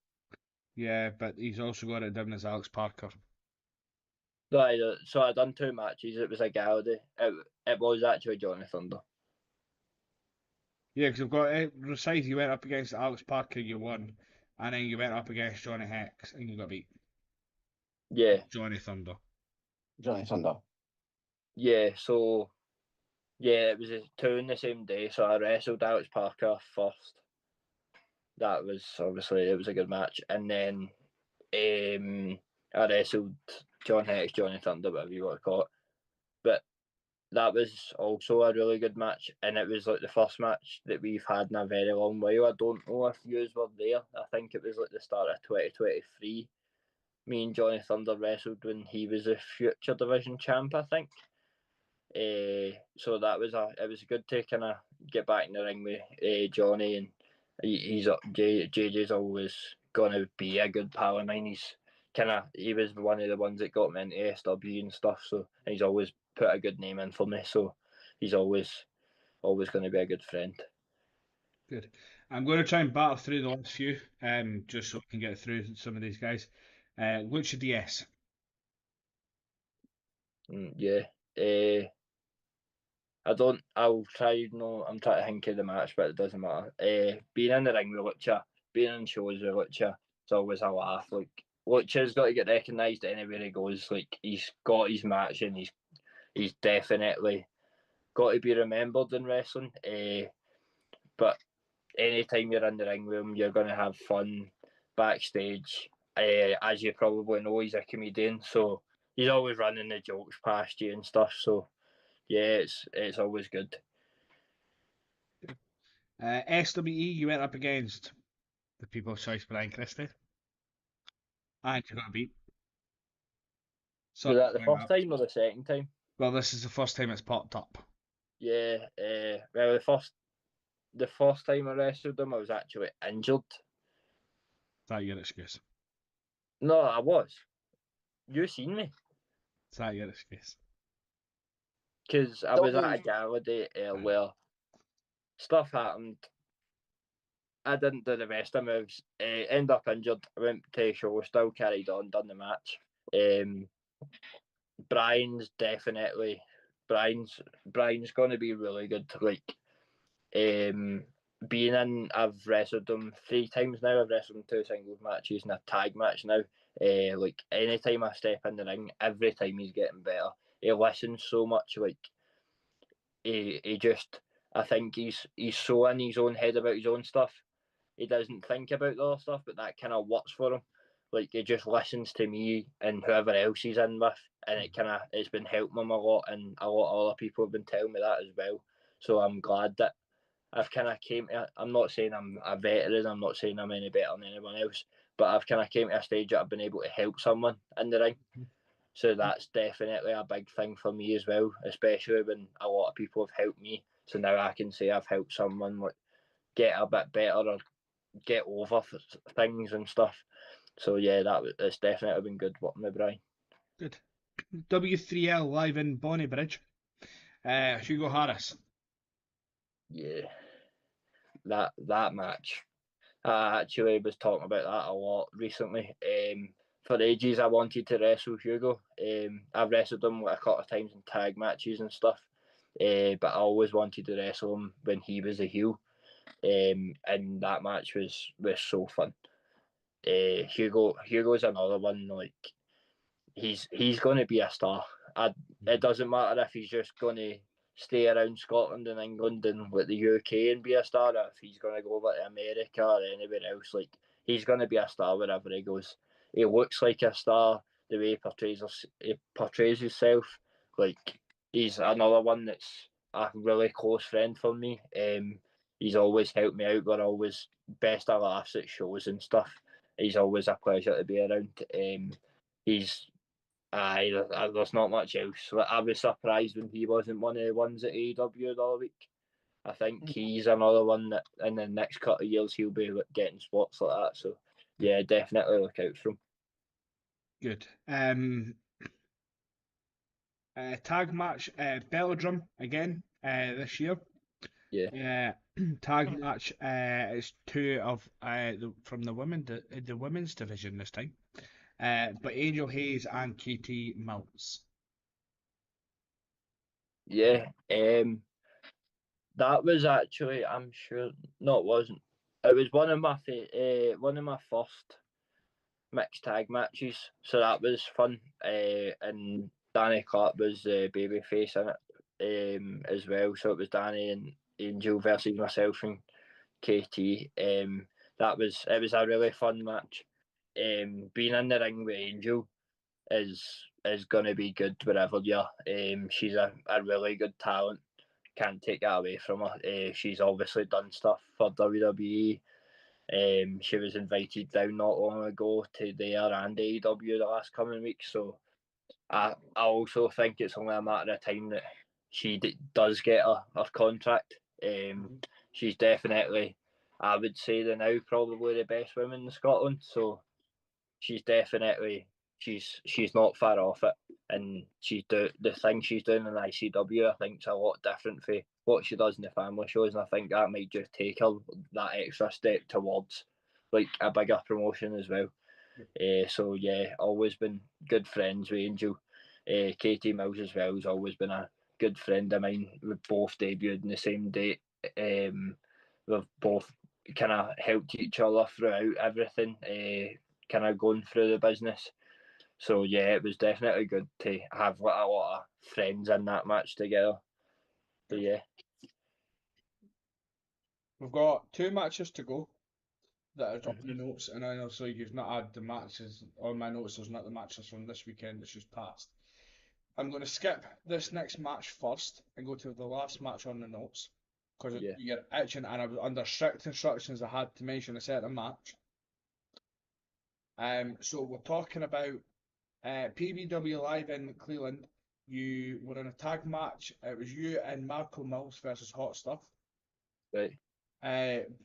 Yeah, but he's also got it down as Alex Parker. Right, so I done 2 matches. It was a Gallaudet. It was actually Johnny Thunder. Yeah, because I've got Rosyth, you went up against Alex Parker, you won. And then you went up against Johnny Hex, and you got beat. Yeah. Johnny Thunder. Johnny Thunder. Yeah, so yeah, it was 2 in the same day. So I wrestled Alex Parker first. That was obviously it was a good match, and then I wrestled John Hex, Johnny Thunder, whatever you want to call it. But that was also a really good match, and it was like the first match that we've had in a very long while. I don't know if you were there. I think it was like the start of 2023. Me and Johnny Thunder wrestled when he was a Future Division champ, I think. So that was it was good to kind of get back in the ring with Johnny, and JJ's always gonna be a good pal of mine. He was one of the ones that got me into SW and stuff, so he's always put a good name in for me, so he's always going to be a good friend. Good. I'm going to try and battle through the last few, just so I can get through some of these guys. Lucha DS. Yeah. I'll try, no, I'm trying to think of the match, but it doesn't matter. Being in the ring with Lucha, being in shows with Lucha, it's always a laugh. Like, Lucha's got to get recognised anywhere he goes. Like, he's got his match, and he's definitely got to be remembered in wrestling. But anytime you're in the ring with him, you're going to have fun backstage. As you probably know, he's a comedian, so he's always running the jokes past you and stuff. So yeah, it's always good. SWE, you went up against the People's Choice Brian Christie. And you got beat. Was that the first time or the second time? Well, this is the first time it's popped up. Yeah, well, the first time I wrestled him, I was actually injured. Is that your excuse? No, I was. You seen me? Is that your excuse? Because I was at a Gallaudet where stuff happened. I didn't do the rest of moves. Ended up injured. I went to the show, still carried on, done the match. Brian's going to be really good. Like, being in, I've wrestled him 3 times now. I've wrestled him 2 singles matches and a tag match now. Like, anytime I step in the ring, every time he's getting better. He listens so much. Like, he just, I think he's so in his own head about his own stuff. He doesn't think about the other stuff, but that kind of works for him. Like, he just listens to me and whoever else he's in with, and it's been helping him a lot, and a lot of other people have been telling me that as well. So I'm glad that I've kind of came to. I'm not saying I'm a veteran. I'm not saying I'm any better than anyone else, but I've kind of came to a stage that I've been able to help someone in the ring. So that's definitely a big thing for me as well, especially when a lot of people have helped me. So now I can say I've helped someone like get a bit better or get over things and stuff. So yeah, it's definitely been good working with Brian. Good. W3L live in Bonnybridge. Hugo Harris. Yeah, that match. I actually was talking about that a lot recently. For ages, I wanted to wrestle Hugo. I've wrestled him a couple of times in tag matches and stuff, but I always wanted to wrestle him when he was a heel. And that match was so fun. Hugo's another one, like he's going to be a star. It doesn't matter if he's just going to stay around Scotland and England and with the UK and be a star, or if he's going to go over to America or anywhere else. Like he's going to be a star wherever he goes. He looks like a star the way he portrays himself. Like he's another one that's a really close friend for me. He's always helped me out. We're always best of laughs at shows and stuff. He's always a pleasure to be around. He's there's not much else. I was surprised when he wasn't one of the ones at AEW the other week. I think he's another one that in the next couple of years he'll be getting spots like that. So yeah, definitely look out for him. Good. Tag match, Belladrum again this year. Yeah. Tag match is two of from the the women's division this time. But Angel Hayes and Katie Mills. Yeah. That was actually, I'm sure, no, it wasn't. It was one of my first mixed tag matches, so that was fun. And Danny Clark was the babyface in it, as well. So it was Danny and Angel versus myself and KT. It was a really fun match. Being in the ring with Angel is gonna be good wherever you're. She's a really good talent. Can't take that away from her. She's obviously done stuff for WWE. She was invited down not long ago to there and AEW the last coming week. So I also think it's only a matter of time that she does get her contract. She's definitely, I would say, now probably the best woman in Scotland. So she's definitely she's not far off it, and the thing she's doing in ICW. I think is a lot different for what she does in the family shows, and I think that might just take her that extra step towards like a bigger promotion as well. So yeah, always been good friends with Angel. Katie Mills as well has always been a good friend of mine. We both debuted in the same date. We've both kind of helped each other throughout everything. Kind of going through the business. So yeah, it was definitely good to have a lot of friends in that match together. So yeah. We've got two matches to go that are up in the notes, and I know so you've not had the matches on my notes. There's not the matches from this weekend that's just passed. I'm going to skip this next match first and go to the last match on the notes because you're itching, and I was under strict instructions. I had to mention a certain match. So we're talking about PBW Live in Cleveland. You were in a tag match. It was you and Marco Mills versus Hot Stuff. Right.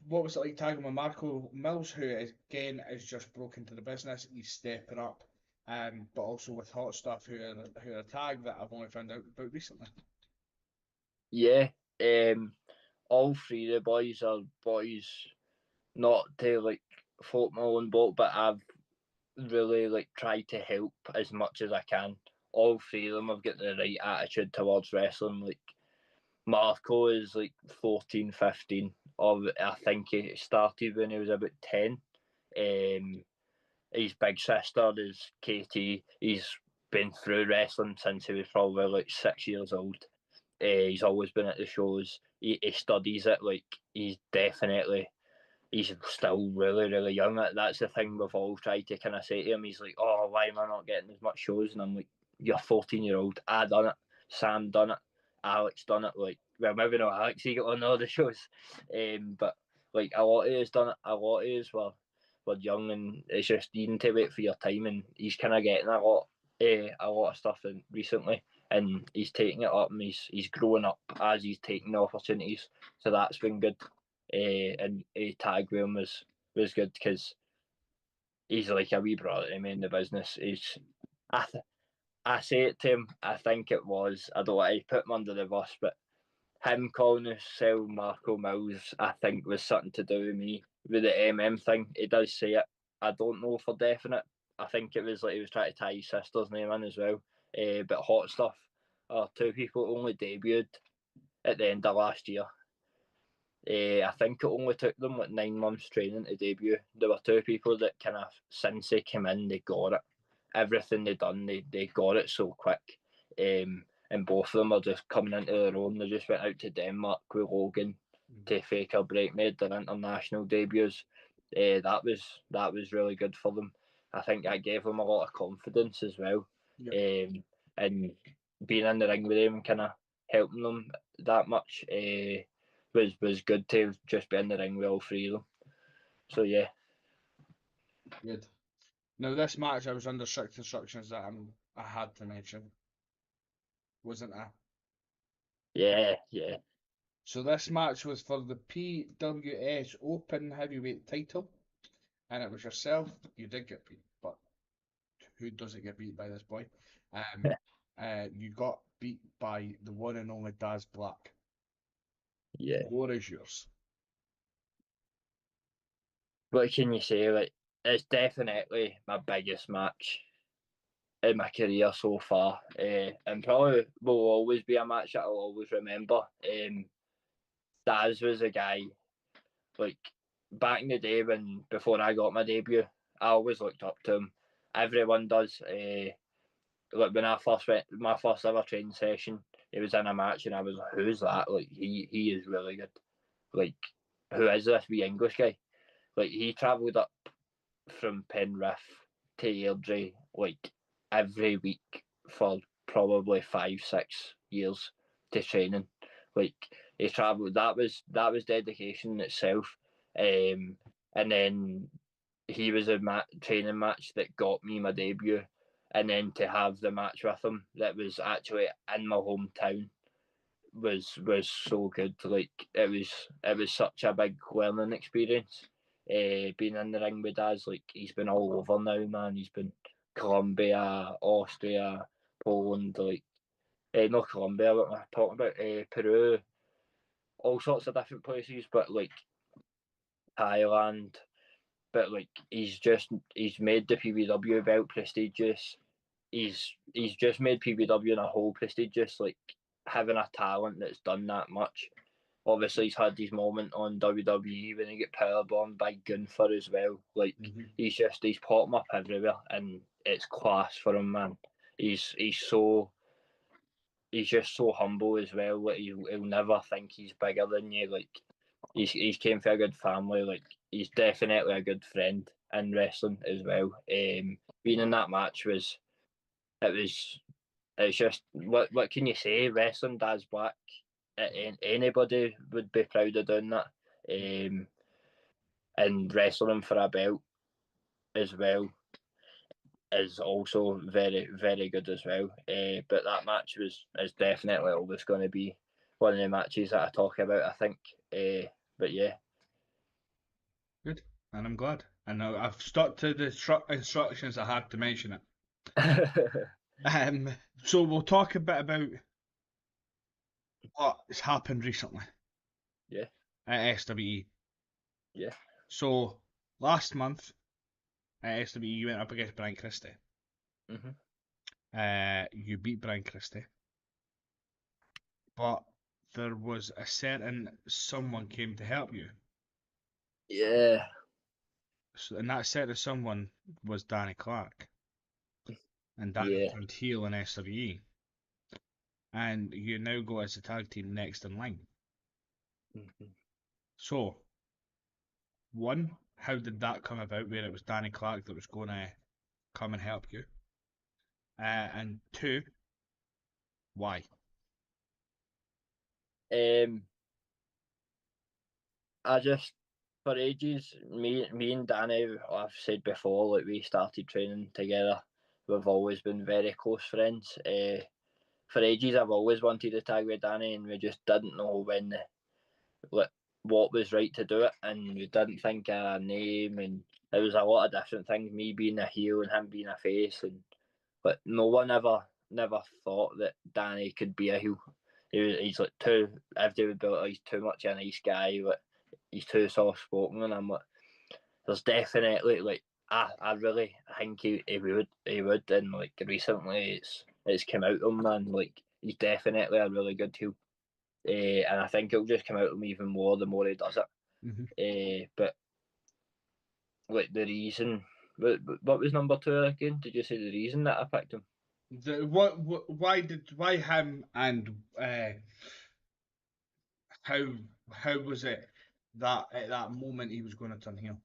What was it like tagging with Marco Mills, who again is just broken to the business? He's stepping up, but also with Hot Stuff, who are a tag that I've only found out about recently. Yeah. All three of the boys are boys, not to like float my own boat, but I've really like tried to help as much as I can. All three of them have got the right attitude towards wrestling. Like Marco is like 14, 15. I think he started when he was about 10. His big sister is Katie. He's been through wrestling since he was probably like 6 years old. He's always been at the shows. He studies it. Like he's still really, really young. That's the thing we've all tried to kind of say to him. He's like, oh, why am I not getting as much shows? And I'm like, you're 14-year-old. I done it. Sam done it. Alex done it. Like, well, maybe not Alex. He got on all the shows. But like a lot of us done it. A lot of us were young, and it's just you need to wait for your time. And he's kind of getting a lot of stuff in recently. and he's taking it up, and he's growing up as he's taking the opportunities. So that's been good. And a tag with him was good because he's like a wee brother to me in the business. I say it to him. I think it was. I don't want to put him under the bus, but him calling himself Marco Mills, I think, was something to do with me with the thing. He does say it. I don't know for definite. I think it was like he was trying to tie his sister's name in as well. But Hot Stuff are two people who only debuted at the end of last year. I think it only took them like 9 months training to debut. There were two people that kind of, since they came in, they got it. Everything they done, they got it so quick. And both of them are just coming into their own. They just went out to Denmark with Logan to fake or break, made their international debuts. That was really good for them. I think that gave them a lot of confidence as well. Yep. And being in the ring with them, kind of helping them that much, was good to just be in the ring with all three of them. So yeah. Good. Now this match, I was under strict instructions that I had to mention, wasn't I? Yeah. So this match was for the PWS Open Heavyweight title, and it was yourself. You did get beat, but who doesn't get beat by this boy? You got beat by the one and only Daz Black. Yeah. What is yours? What can you say? Like, it's definitely my biggest match in my career so far, and probably will always be a match that I'll always remember. Daz was a guy, like, back in the day before I got my debut, I always looked up to him. Everyone does. Like, when I first went, my first ever training session, he was in a match, and I was like, "Who's that? Like, he is really good. Like, who is this wee English guy?" Like, he travelled up from Penrith to Airdrie like every week for probably 5-6 years to training. Like, he travelled. That was dedication in itself. And then he was a training match that got me my debut, and then to have the match with him that was actually in my hometown was so good. Like, it was such a big learning experience. Being in the ring with Daz, like, he's been all over now, man. He's been Colombia, Austria, Poland, like, not Colombia, what am I talking about? Peru, all sorts of different places, but like Thailand. But like, he's made the PBW belt prestigious. He's just made PBW in a whole prestigious. Like, having a talent that's done that much. Obviously, he's had his moment on WWE when he get powerbombed by Gunther as well. Like, he's popping up everywhere, and it's class for him, man. He's just so humble as well. Like, he'll never think he's bigger than you. Like, he's came from a good family. Like, he's definitely a good friend in wrestling as well. Being in that match it's just, what can you say? Wrestling Daz Black, anybody would be proud of doing that. And wrestling him for a belt as well is also very, very good as well. But that match is definitely always going to be one of the matches that I talk about, I think. But yeah. Good, and I'm glad. And I've stuck to the instructions I had to mention it. So we'll talk a bit about what has happened recently. Yeah. At SWE. Yeah. So last month at SWE, you went up against Brian Christie. You beat Brian Christie, but there was a certain someone came to help you. Yeah. So, and that certain someone was Danny Clark, and Danny turned heel in SWE, and you now go as a tag team next in line. So, one, how did that come about where it was Danny Clark that was going to come and help you? And two, why? I just, for ages, me and Danny, I've said before, like, we started training together. We've always been very close friends. for ages I've always wanted to tag with Danny, and we just didn't know what was right to do it, and we didn't think of a name, and it was a lot of different things. Me being a heel and him being a face, but no one never thought that Danny could be a heel. He's like too. Everybody would be like, he's too much a nice guy, but he's too soft spoken, and I'm like, there's definitely like I really think he would, and like recently it's come out of him, and like he's definitely a really good heel. And I think it'll just come out of him even more the more he does it. Mm-hmm. But like the reason, what was number 2 again? Did you say the reason that I picked him? Why him, and how was it that at that moment he was going to turn heel?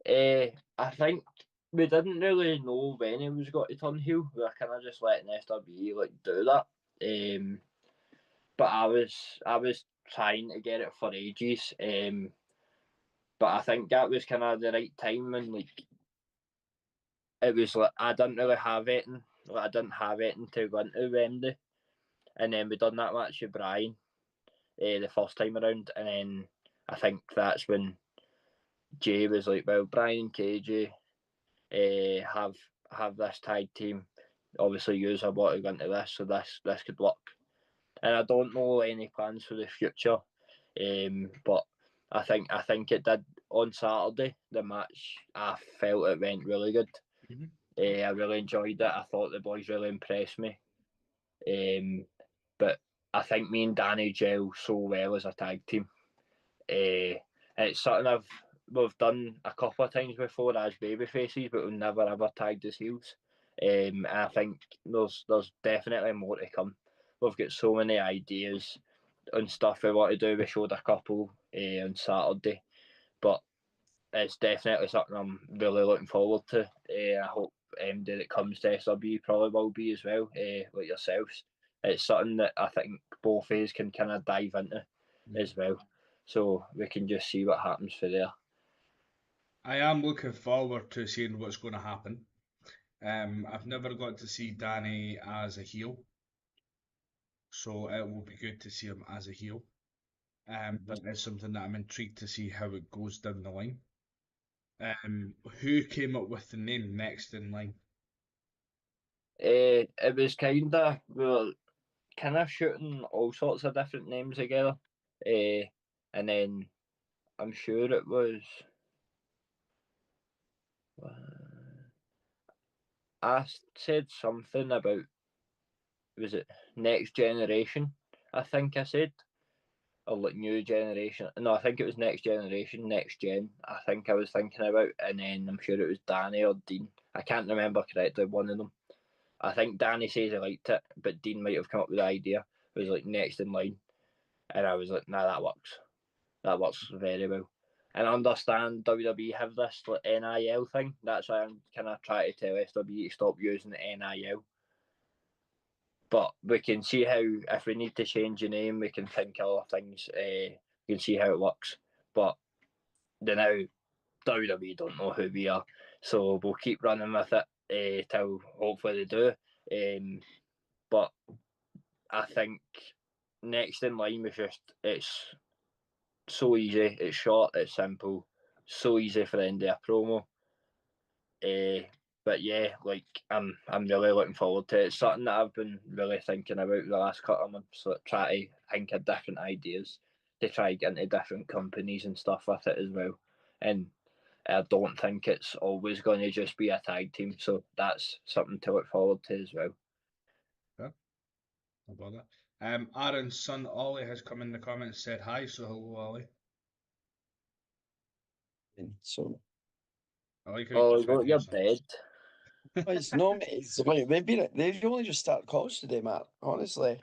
I think we didn't really know when he was going to turn heel. We were kind of just letting SWE like do that. But I was trying to get it for ages. But I think that was kind of the right time, and like it was like I didn't really have it, like I didn't have it to go into Wembley, and then we done that match with Brian, the first time around, and then I think that's when Jay was like, "Well, Brian and KJ have this tag team. Obviously, yous are want to go into this, so this could work." And I don't know any plans for the future, but I think it did on Saturday. The match, I felt it went really good. Mm-hmm. I really enjoyed it. I thought the boys really impressed me. But I think me and Danny gel so well as a tag team. And it's something we've done a couple of times before as baby faces, but we've never ever tagged as heels. And I think there's definitely more to come. We've got so many ideas and stuff we want to do. We showed a couple on Saturday, but it's definitely something I'm really looking forward to. I hope that it comes to SW probably will be as well, like yourselves. It's something that I think both of us can kind of dive into as well. So we can just see what happens for there. I am looking forward to seeing what's going to happen. I've never got to see Danny as a heel, so it will be good to see him as a heel. But it's something that I'm intrigued to see how it goes down the line. Who came up with the name Next in Line? It was we were kind of shooting all sorts of different names together, and then I'm sure it was. I said something about, was it Next Generation? I think I said, or like New Generation. No, I think it was Next Generation, Next Gen. I think I was thinking about, and then I'm sure it was Danny or Dean. I can't remember correctly. One of them. I think Danny says he liked it, but Dean might have come up with the idea. It was like Next in Line, and I was like, nah, that works. That works very well. And I understand WWE have this like NIL thing. That's why I'm kind of trying to tell SWE to stop using the NIL. But we can see how, if we need to change the name, we can think of other things. We can see how it works. But now WWE don't know who we are, so we'll keep running with it till hopefully they do. But I think Next in Line was it's so easy, it's short, it's simple, so easy for the end of a promo. But yeah, like I'm really looking forward to it. It's something that I've been really thinking about the last couple of months, like try to think of different ideas to try to get into different companies and stuff with it as well. And I don't think it's always going to just be a tag team, so that's something to look forward to as well. Yeah, no bother. Aaron's son Ollie has come in the comments, said hi, so hello Ollie. So I like how Oh, you refer to you're yourself. dead. it's no, mate. It's like they've only just started college today, Matt. Honestly,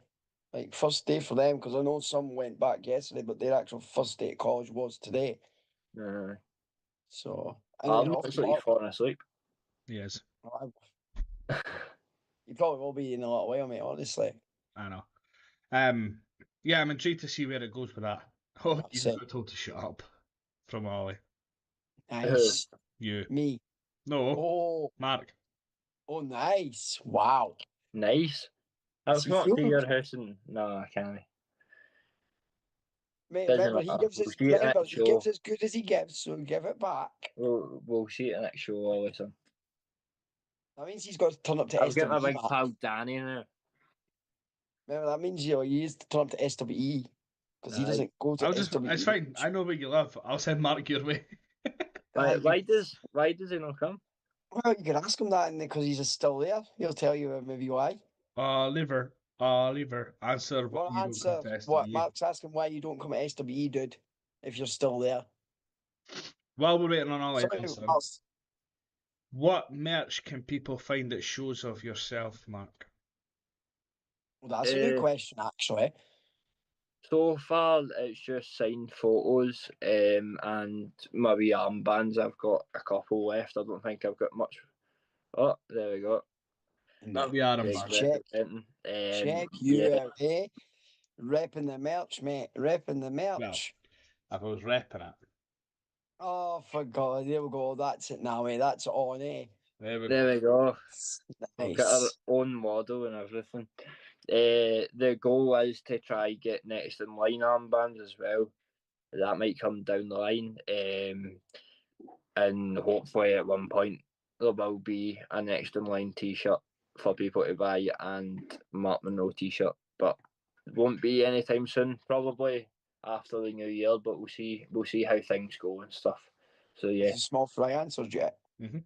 like first day for them because I know some went back yesterday, but their actual first day at college was today. So and then I'm off actually tomorrow. falling asleep. Yes, You probably will be in a lot of while, mate. Honestly, I know. Yeah, I'm intrigued to see where it goes with that. Oh, you just got told to shut up from Ollie. nice. You. Me. No, Oh, Mark. oh, nice. Wow. Nice. I'll See, come up to feel your house and no, I can't. mate, Doesn't remember matter. We'll see it remember next he gives show. as good as he gives, so give it back. We'll see it next show. I'll listen. That means he's got to turn up to I'll get my SWE. big pal Danny now. Remember, that means he has to turn up to SWE because he Aye. doesn't go to It's SWE. fine. I know what you love. I'll send Mark your way. Why does he not come? Well, you can ask him that because he's still there. He'll tell you maybe why. Liver. Answer why Well, you don't come answer to what SWE. Mark's asking why you don't come to SWE, dude, if you're still there. While we're waiting on all Sorry, answer, Mark's- what merch can people find that shows of yourself, Mark? well, that's a good Uh, question, actually. So far, it's just signed photos and my wee armbands. I've got a couple left. I don't think I've got much. Oh, there we go. That'll be Adam Big Band. representing. Check you Yeah, out, eh? Repping the merch, mate. Repping the Well, merch. if I was repping it. Oh, for God, there we go. That's it now, eh? That's on, eh? There we there go. we go. We've got our Nice. own model and everything. The goal is to try get next in line armbands as well. That might come down the line. And hopefully at one point there will be a next in line T-shirt for people to buy and Marc Munro T-shirt, but it won't be anytime soon. Probably after the new year, but we'll see. We'll see how things go and stuff. So yeah, It's a small fry answer, Jet. Mm-hmm.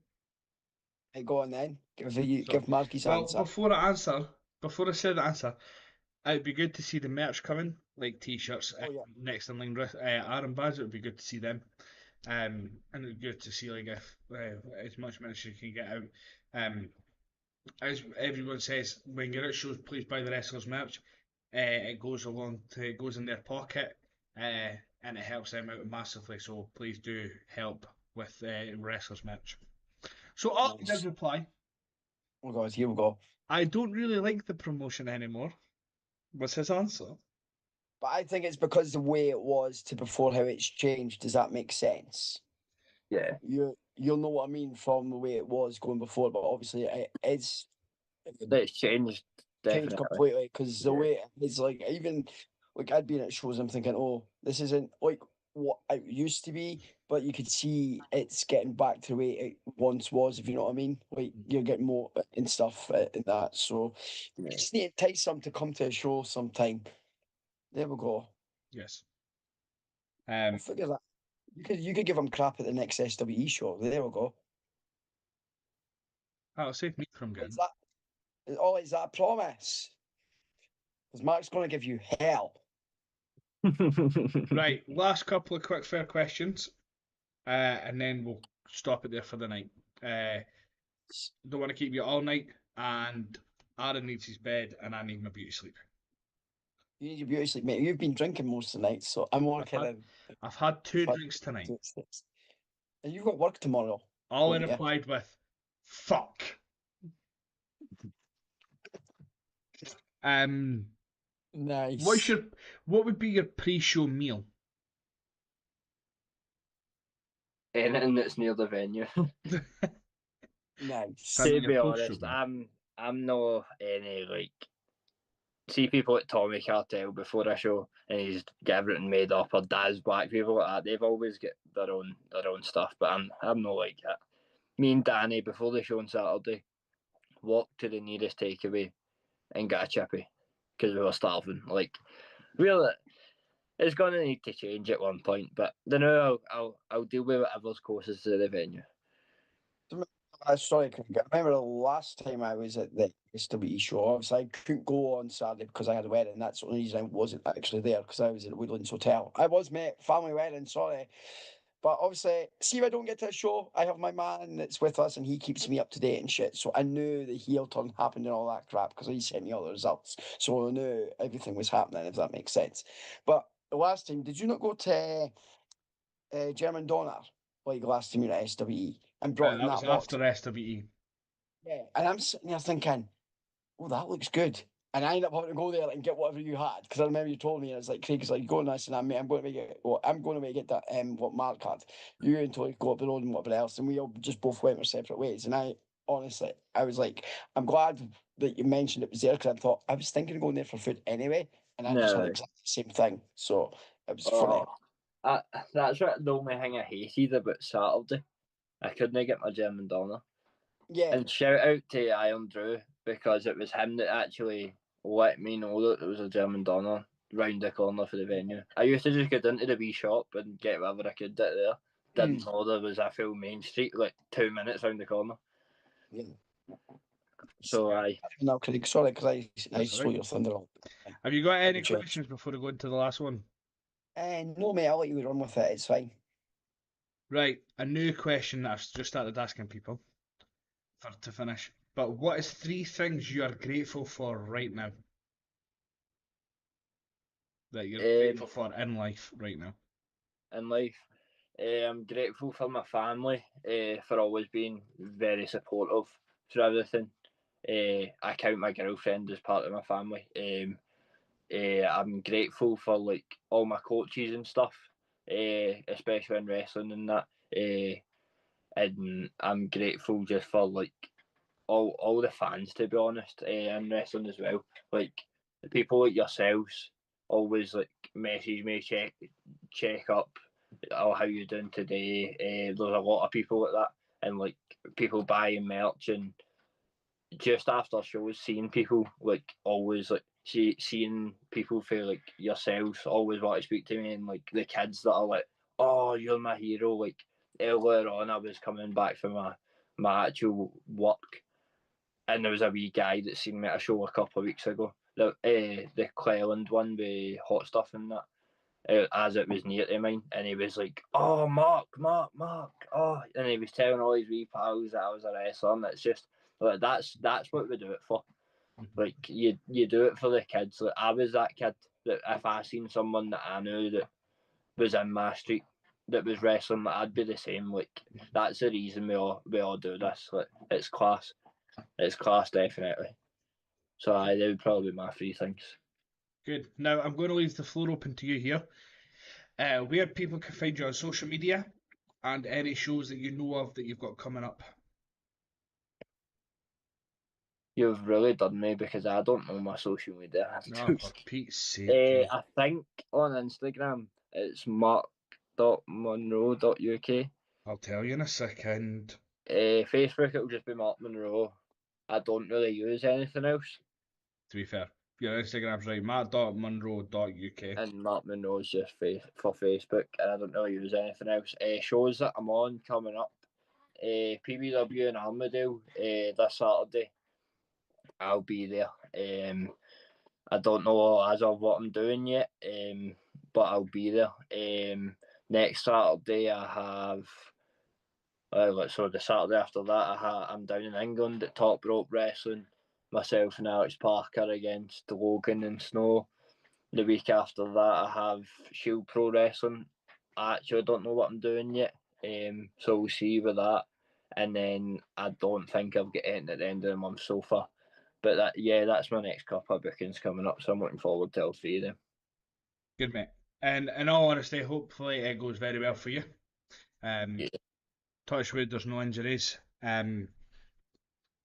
Hey, go on then. Give Mark his Well, answer. before I say the answer, it'd be good to see the merch coming, like t-shirts, Oh, yeah. next in line Aaron Baz. It would be good to see them, and it'd be good to see like if as much merch as you can get out. As everyone says, when you're at shows, please buy the wrestlers merch. It goes in their pocket, and it helps them out massively. So please do help with wrestlers merch. So all Nice. did reply. Oh, God, here we go. I don't really like the promotion anymore. What's his answer? But I think it's because the way it was to before how it's changed. Does that make sense? yeah. You'll know what I mean from the way it was going before, but obviously it's It's changed changed definitely. completely because the Yeah. way it's like even like I'd been at shows, I'm thinking, oh, this isn't like what it used to be, but you could see it's getting back to the way it once was, if you know what I mean. Like you're getting more and stuff in that. So you Yeah. just need to entice them to come to a show sometime. There we go. Yes. I'll figure that. You could give them crap at the next SWE show. There we go. That'll save me from Is getting. is that a promise? Because Mark's going to give you hell. Right, last couple of quick fair questions, and then we'll stop it there for the night. Don't want to keep you all night, and Aaron needs his bed, and I need my beauty sleep. You need your beauty sleep, mate. You've been drinking most of the night, so I'm more kind of. I've had two drinks tonight. And you've got work tomorrow. All I don't you? replied with, "Fuck." Nice. What would be your pre-show meal? Anything that's near the venue. Nice. Tell me To be your post-show honest, meal. I'm not any like see people at Tommy Cartel before a show and he's get everything made up or Daz Black people like that. They've always got their own stuff, but I'm not like that. Me and Danny before the show on Saturday walked to the nearest takeaway and got a chippy because we were starving. Like really, it's gonna need to change at one point, but then I'll deal with whatever's closest to the venue. Sorry, I remember the last time I was at the SWE show. Obviously, I couldn't go on Saturday because I had a wedding. That's the only reason I wasn't actually there because I was at Woodlands Hotel. I was, mate, family wedding, sorry. But obviously, see if I don't get to a show, I have my man that's with us and he keeps me up to date and shit. So I knew the heel turn happened and all that crap because he sent me all the results. So I knew everything was happening, if that makes sense. But the last time, did you not go to German Donner like last time you were at SWE and brought in That was that box? after SWE. Yeah. And I'm sitting there thinking, oh, that looks good. And I ended up having to go there and get whatever you had because I remember you told me and it's like Craig's like go nice and I'm going to make it. Well, I'm going to make it that what Mark had. You and Tori go up the road and whatever else, and we all just both went our separate ways. And I honestly. I was like, I'm glad that you mentioned it was there because I thought I was thinking of going there for food anyway, and I just had No. exactly the same thing. So it was funny. Oh, that's what the only thing I hated about Saturday. I couldn't get my German Donna. Yeah, And shout out to Iron Drew because it was him that actually let me know that there was a German Donna round the corner for the venue. I used to just get into the wee shop and get whatever I could at there. Didn't know there was a full main street like 2 minutes round the corner. yeah. So No, Craig, sorry, because I That's stole right. your thunder. Have you got any Cheers. questions before we go into the last one? No, mate, I'll let you run with it. It's fine. Right, a new question that I've just started asking people to finish. But what is 3 things you are grateful for right now? That you're grateful for in life right now? in life, I'm grateful for my family for always being very supportive through everything. I count my girlfriend as part of my family. I'm grateful for like all my coaches and stuff, especially in wrestling and that. And I'm grateful just for like all the fans, to be honest, in wrestling as well. Like the people like yourselves always like message me, check up, oh how you doing today. There's a lot of people like that, and like people buying merch and just after shows, seeing people like always like seeing people feel like yourselves always want to speak to me, and like the kids that are like, oh you're my hero. Like earlier on, I was coming back from my actual work, and there was a wee guy that seen me at a show a couple of weeks ago. The Cleland one with Hot Stuff and that. As it was near to mine, and he was like, "Oh, Mark, oh," and he was telling all his wee pals that I was a wrestler, and it's just like that's what we do it for. Like you do it for the kids. Like I was that kid that if I seen someone that I knew that was in my street that was wrestling, like, I'd be the same. Like that's the reason we all do this. Like it's class definitely. So they would probably be my 3 things. Good. Now I'm going to leave the floor open to you here. Where people can find you on social media and any shows that you know of that you've got coming up. You've really done me because I don't know my social media. Oh, for Pete's sake. I think on Instagram it's mark.munro.uk. I'll tell you in a second. Facebook it'll just be Marc Munro. I don't really use anything else. To be fair, your Instagram's right, matt.munro.uk. And Marc Munro is just for Facebook, and I don't really use anything else. Shows that I'm on coming up. PBW in Armadale this Saturday. I'll be there. I don't know as of what I'm doing yet, but I'll be there. Next Saturday I have. So the Saturday after that, I'm down in England at Top Rope Wrestling. Myself and Alex Parker against Logan and Snow. The week after that, I have Shield Pro Wrestling. I actually don't know what I'm doing yet, so we'll see with that. And then I don't think I've got anything at the end of the month so far. But that's my next couple of bookings coming up, so I'm looking forward to all 3 of them. Good, mate. And in all honesty, hopefully it goes very well for you. Yeah. Touch wood, there's no injuries.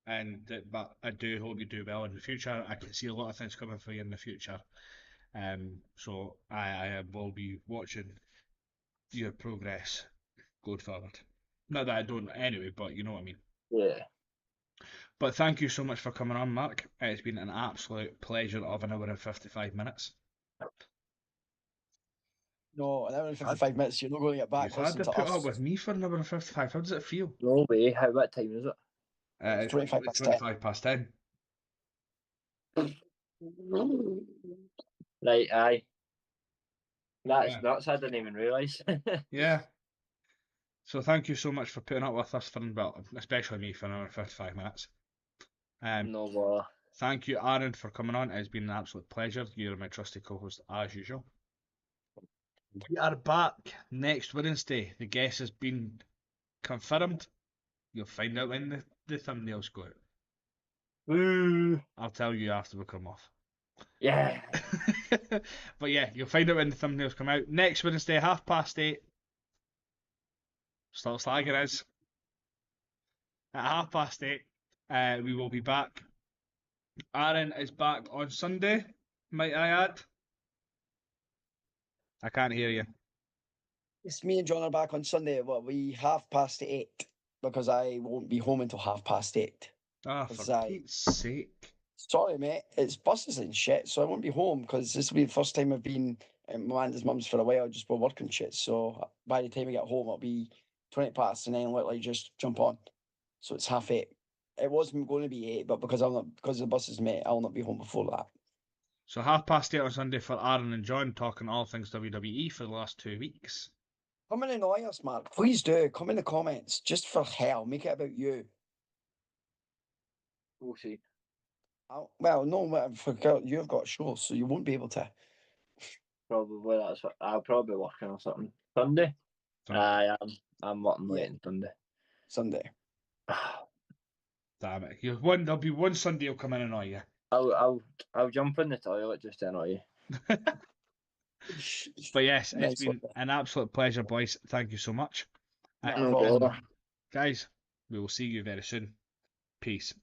But I do hope you do well in the future. I can see a lot of things coming for you in the future. So I will be watching your progress going forward. Not that I don't anyway, but you know what I mean. Yeah. But thank you so much for coming on, Mark. It's been an absolute pleasure of an hour and 55 minutes. No, an hour and 55 minutes. You're not going to get back. You've had to Listen to put us. up with me for an hour and 55. How does it feel? No way. What time is it? It's 25 literally past 25 past 10. Right, aye. That's Yeah. nuts. I didn't even realise. Yeah. So thank you so much for putting up with us for, well, especially me for an hour and 55 minutes. No bother. Thank you, Aaron, for coming on. It's been an absolute pleasure. You're my trusty co-host as usual. We are back next Wednesday. The guest has been confirmed. You'll find out when the thumbnails go out. Woo! I'll tell you after we come off. Yeah. But yeah, you'll find out when the thumbnails come out. Next Wednesday, 8:30. Stop slagging us. At 8:30. We will be back. Aaron is back on Sunday, might I add. I can't hear you. It's me and John are back on Sunday. Well, we 8:30 because I won't be home until 8:30. Ah, Because for Pete's sake. sorry, mate, it's buses and shit, so I won't be home because this will be the first time I've been at Miranda's mum's for a while, just for work and shit. So by the time I get home, it'll be 20 past, and then literally just jump on. So it's 8:30. It was going to be 8, but because because the buses, mate, I'll not be home before that. So 8:30 on Sunday for Aaron and John talking all things WWE for the last 2 weeks. Come and annoy us, Mark. Please do. Come in the comments. Just for hell. Make it about you. We'll see. Well, no, I forgot you've got shows, so you won't be able to. Probably that's what I'll probably be working on something. Sunday? I'm working late on Sunday. Sunday. Damn it. There'll be one Sunday will come in and annoy you. I'll jump in the toilet just to annoy you. But yes, it's Nice been one. an absolute pleasure, boys. Thank you so much. No No problem. bother. Guys, we will see you very soon. Peace.